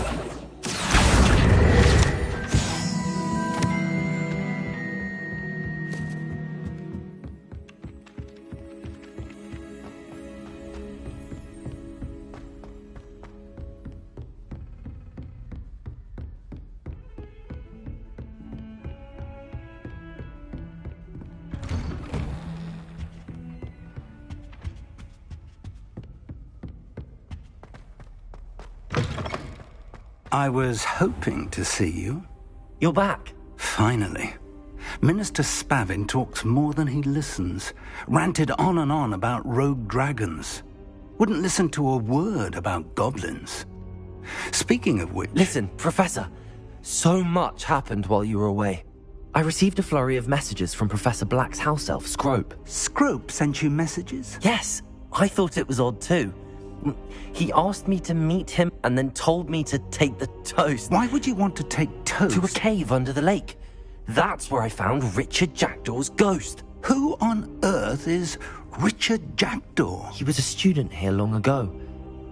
I was hoping to see you. You're back. Finally. Minister Spavin talks more than he listens. Ranted on and on about rogue dragons. Wouldn't listen to a word about goblins. Speaking of which... Listen, Professor. So much happened while you were away. I received a flurry of messages from Professor Black's house elf, Scrope. Scrope sent you messages? Yes. I thought it was odd too. He asked me to meet him and then told me to take the toast. Why would you want to take toast? To a cave under the lake. That's where I found Richard Jackdaw's ghost. Who on earth is Richard Jackdaw? He was a student here long ago.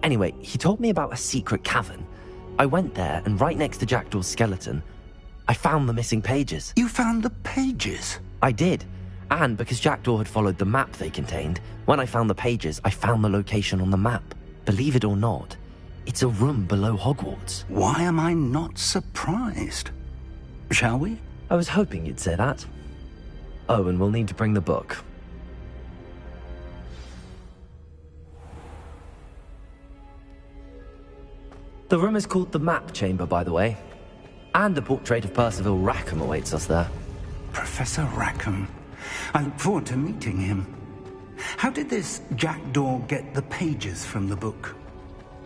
Anyway, he told me about a secret cavern. I went there, and right next to Jackdaw's skeleton, I found the missing pages. You found the pages? I did. And because Jackdaw had followed the map they contained, when I found the pages, I found the location on the map. Believe it or not, it's a room below Hogwarts. Why am I not surprised? Shall we? I was hoping you'd say that. Oh, and we'll need to bring the book. The room is called the Map Chamber, by the way. And a portrait of Percival Rackham awaits us there. Professor Rackham. I look forward to meeting him. How did this Jackdaw get the pages from the book?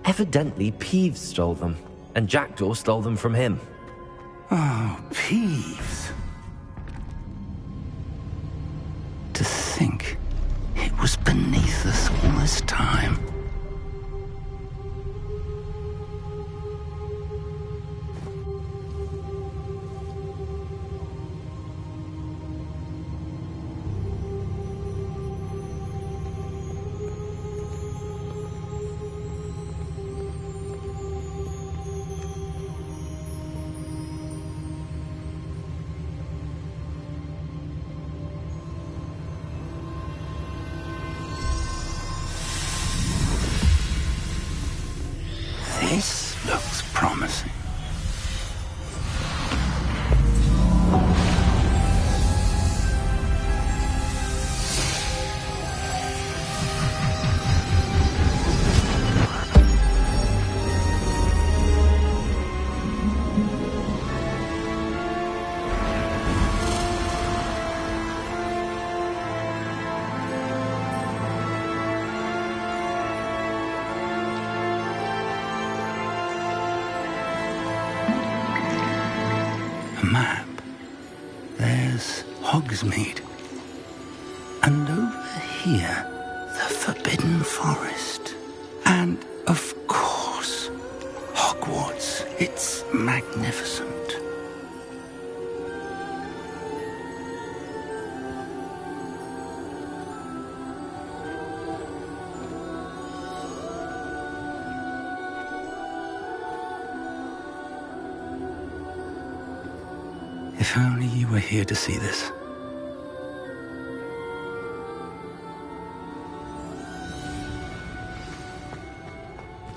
Evidently, Peeves stole them, and Jackdaw stole them from him. Oh, Peeves. To think it was beneath us all this time. This looks promising. Map. There's Hogsmeade. And over here, the Forbidden Forest. And, of course, Hogwarts. It's magnificent. If only you were here to see this.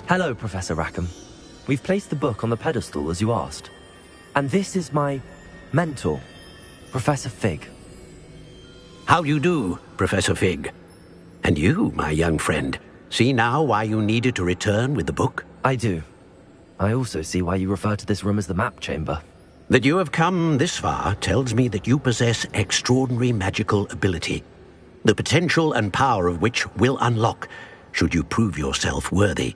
Hello, Professor Rackham. We've placed the book on the pedestal as you asked. And this is my mentor, Professor Fig. How you do, Professor Fig? And you, my young friend, see now why you needed to return with the book? I do. I also see why you refer to this room as the Map Chamber. That you have come this far tells me that you possess extraordinary magical ability, the potential and power of which will unlock should you prove yourself worthy.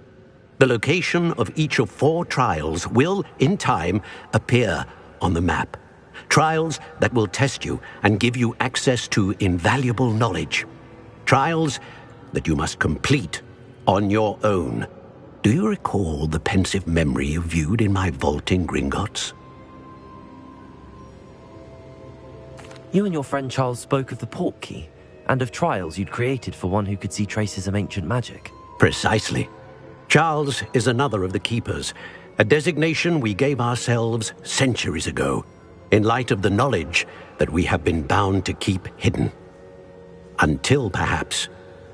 The location of each of 4 trials will, in time, appear on the map. Trials that will test you and give you access to invaluable knowledge. Trials that you must complete on your own. Do you recall the pensive memory you viewed in my vault in Gringotts? You and your friend Charles spoke of the Portkey, and of trials you'd created for one who could see traces of ancient magic. Precisely. Charles is another of the Keepers, a designation we gave ourselves centuries ago, in light of the knowledge that we have been bound to keep hidden. Until, perhaps,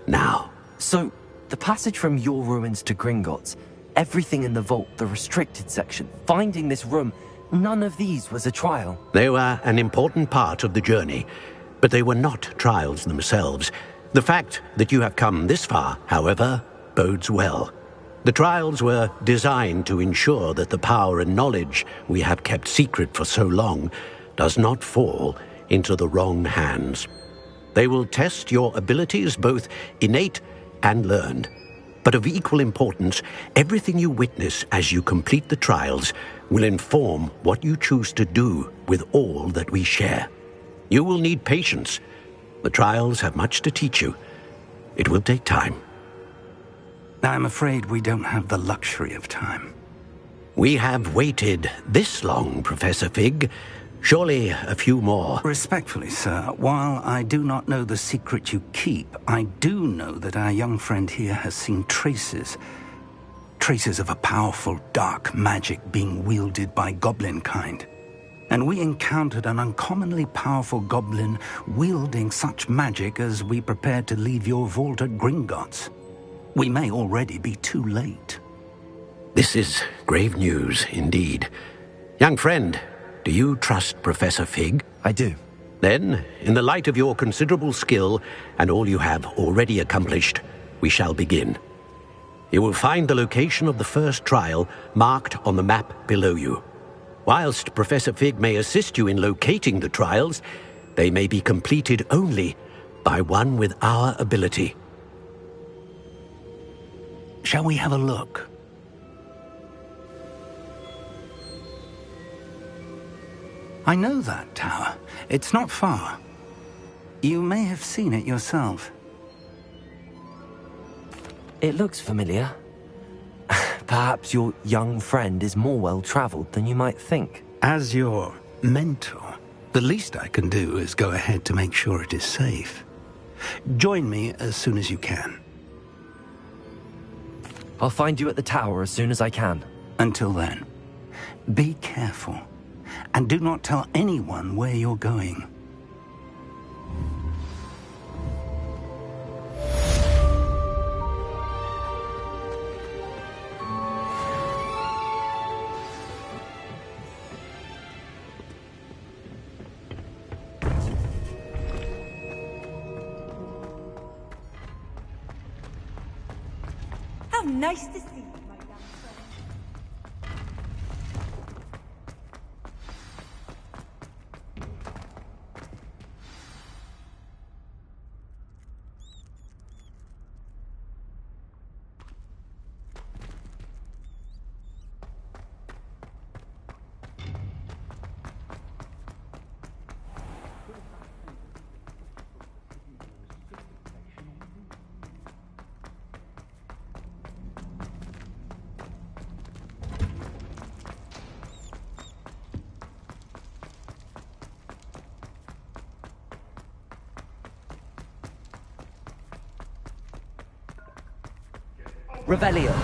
now. So, the passage from your ruins to Gringotts, everything in the vault, the restricted section, finding this room, none of these was a trial. They were an important part of the journey, but they were not trials themselves. The fact that you have come this far, however, bodes well. The trials were designed to ensure that the power and knowledge we have kept secret for so long does not fall into the wrong hands. They will test your abilities, both innate and learned. But of equal importance, everything you witness as you complete the trials will inform what you choose to do with all that we share. You will need patience. The trials have much to teach you. It will take time. I'm afraid we don't have the luxury of time. We have waited this long, Professor Fig. Surely a few more. Respectfully, sir, while I do not know the secret you keep, I do know that our young friend here has seen traces of a powerful dark magic being wielded by goblin kind. And we encountered an uncommonly powerful goblin wielding such magic as we prepared to leave your vault at Gringotts. We may already be too late. This is grave news indeed. Young friend, do you trust Professor Fig? I do. Then, in the light of your considerable skill and all you have already accomplished, we shall begin. You will find the location of the first trial marked on the map below you. Whilst Professor Fig may assist you in locating the trials, they may be completed only by one with our ability. Shall we have a look? I know that tower. It's not far. You may have seen it yourself. It looks familiar. Perhaps your young friend is more well-traveled than you might think. As your mentor, the least I can do is go ahead to make sure it is safe. Join me as soon as you can. I'll find you at the tower as soon as I can. Until then, be careful, and do not tell anyone where you're going. How nice to see you, my young friend. Revelio.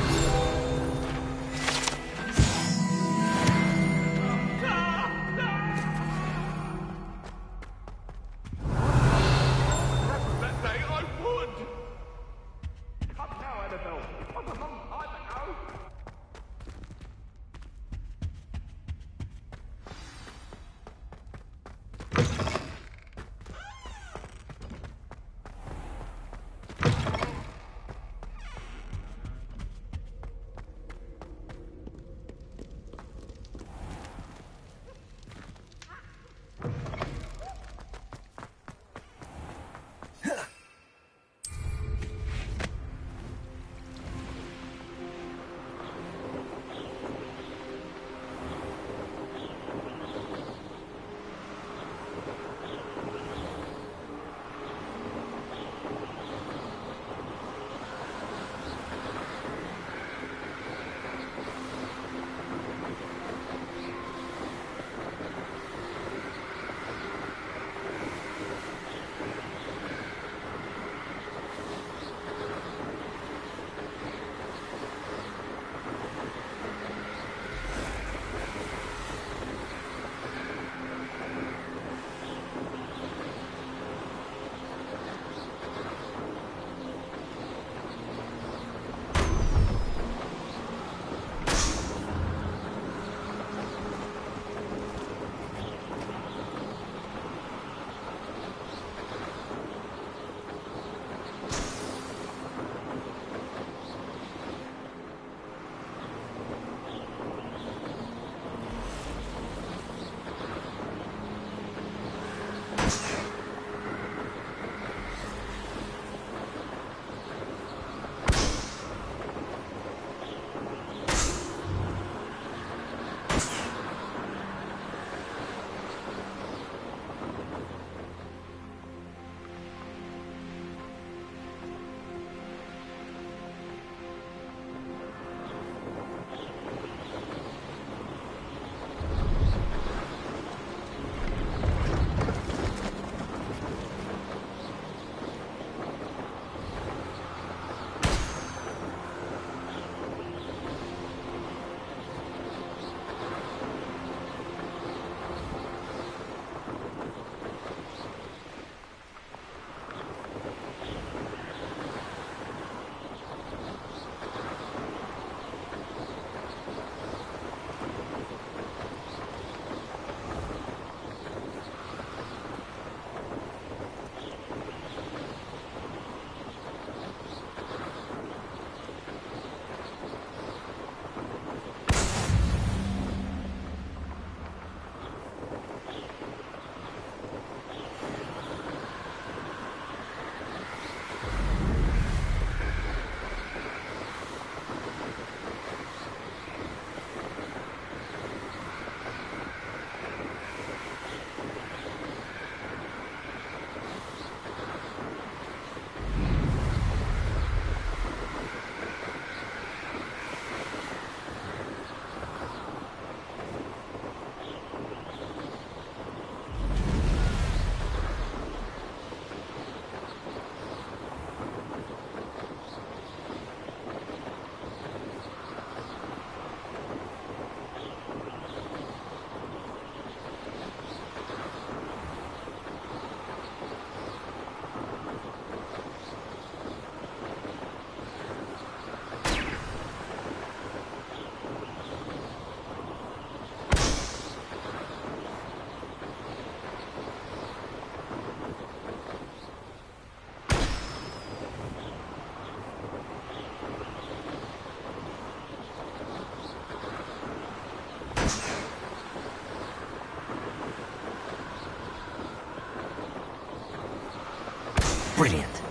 Brilliant.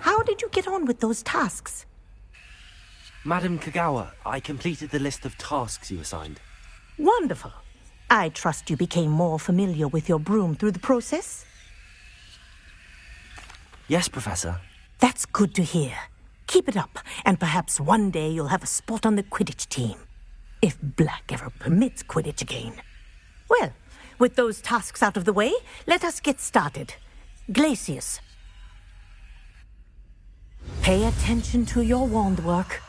How did you get on with those tasks? Madam Kagawa, I completed the list of tasks you assigned. Wonderful. I trust you became more familiar with your broom through the process? Yes, Professor. That's good to hear. Keep it up, and perhaps one day you'll have a spot on the Quidditch team. If Black ever permits Quidditch again. Well, with those tasks out of the way, let us get started. Glacius. Pay attention to your wand work.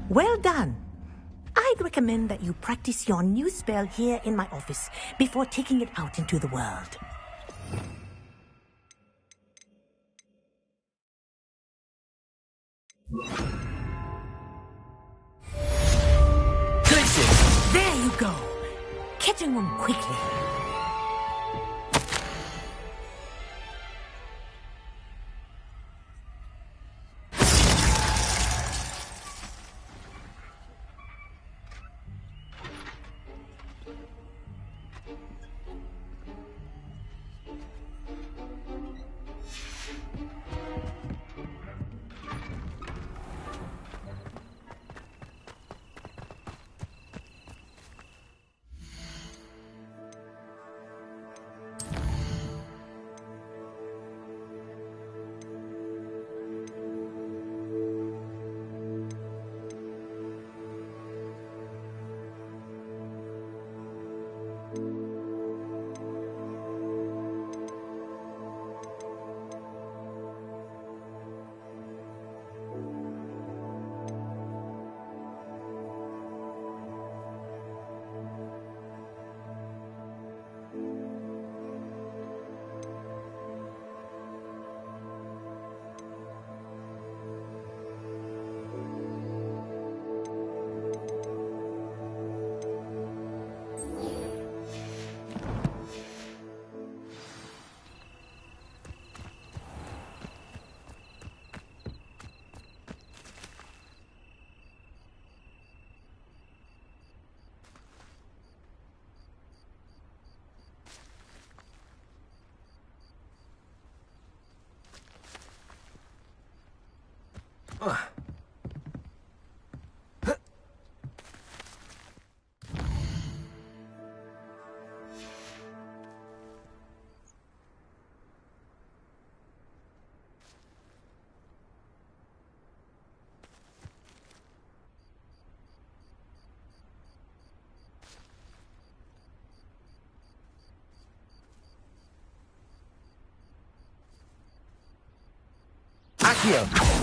Well done. I'd recommend that you practice your new spell here in my office before taking it out into the world. There you go. Catching them quickly. Accio!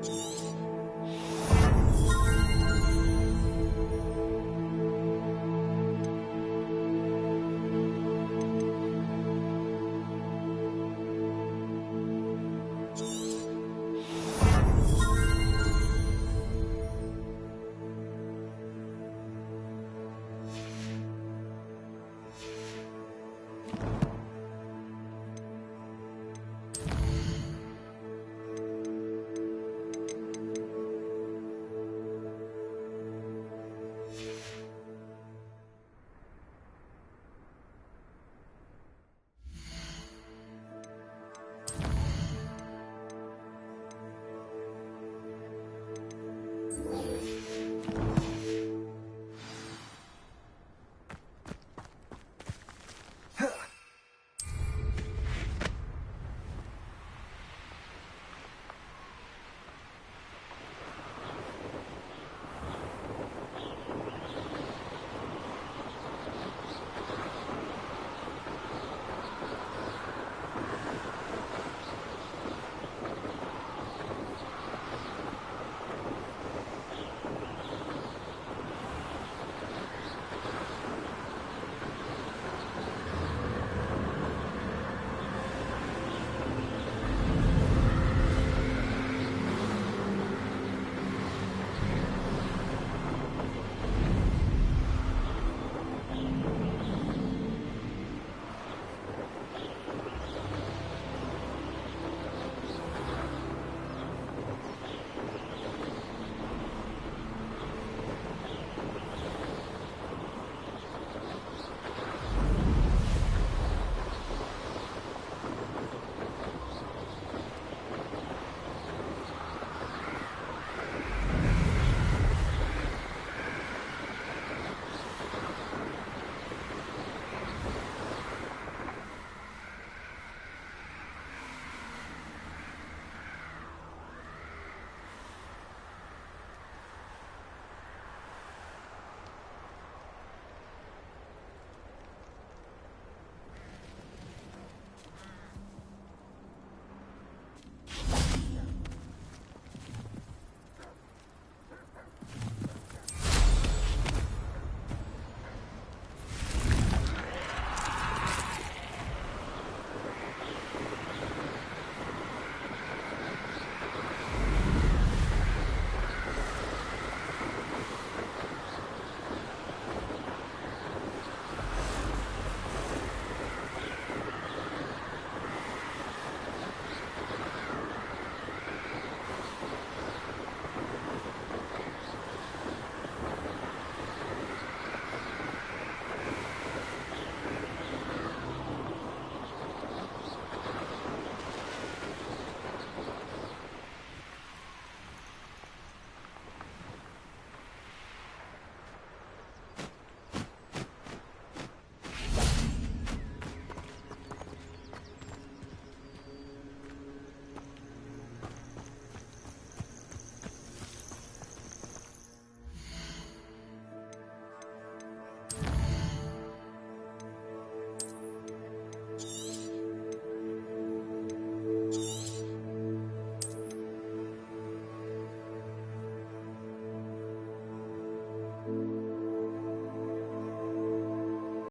you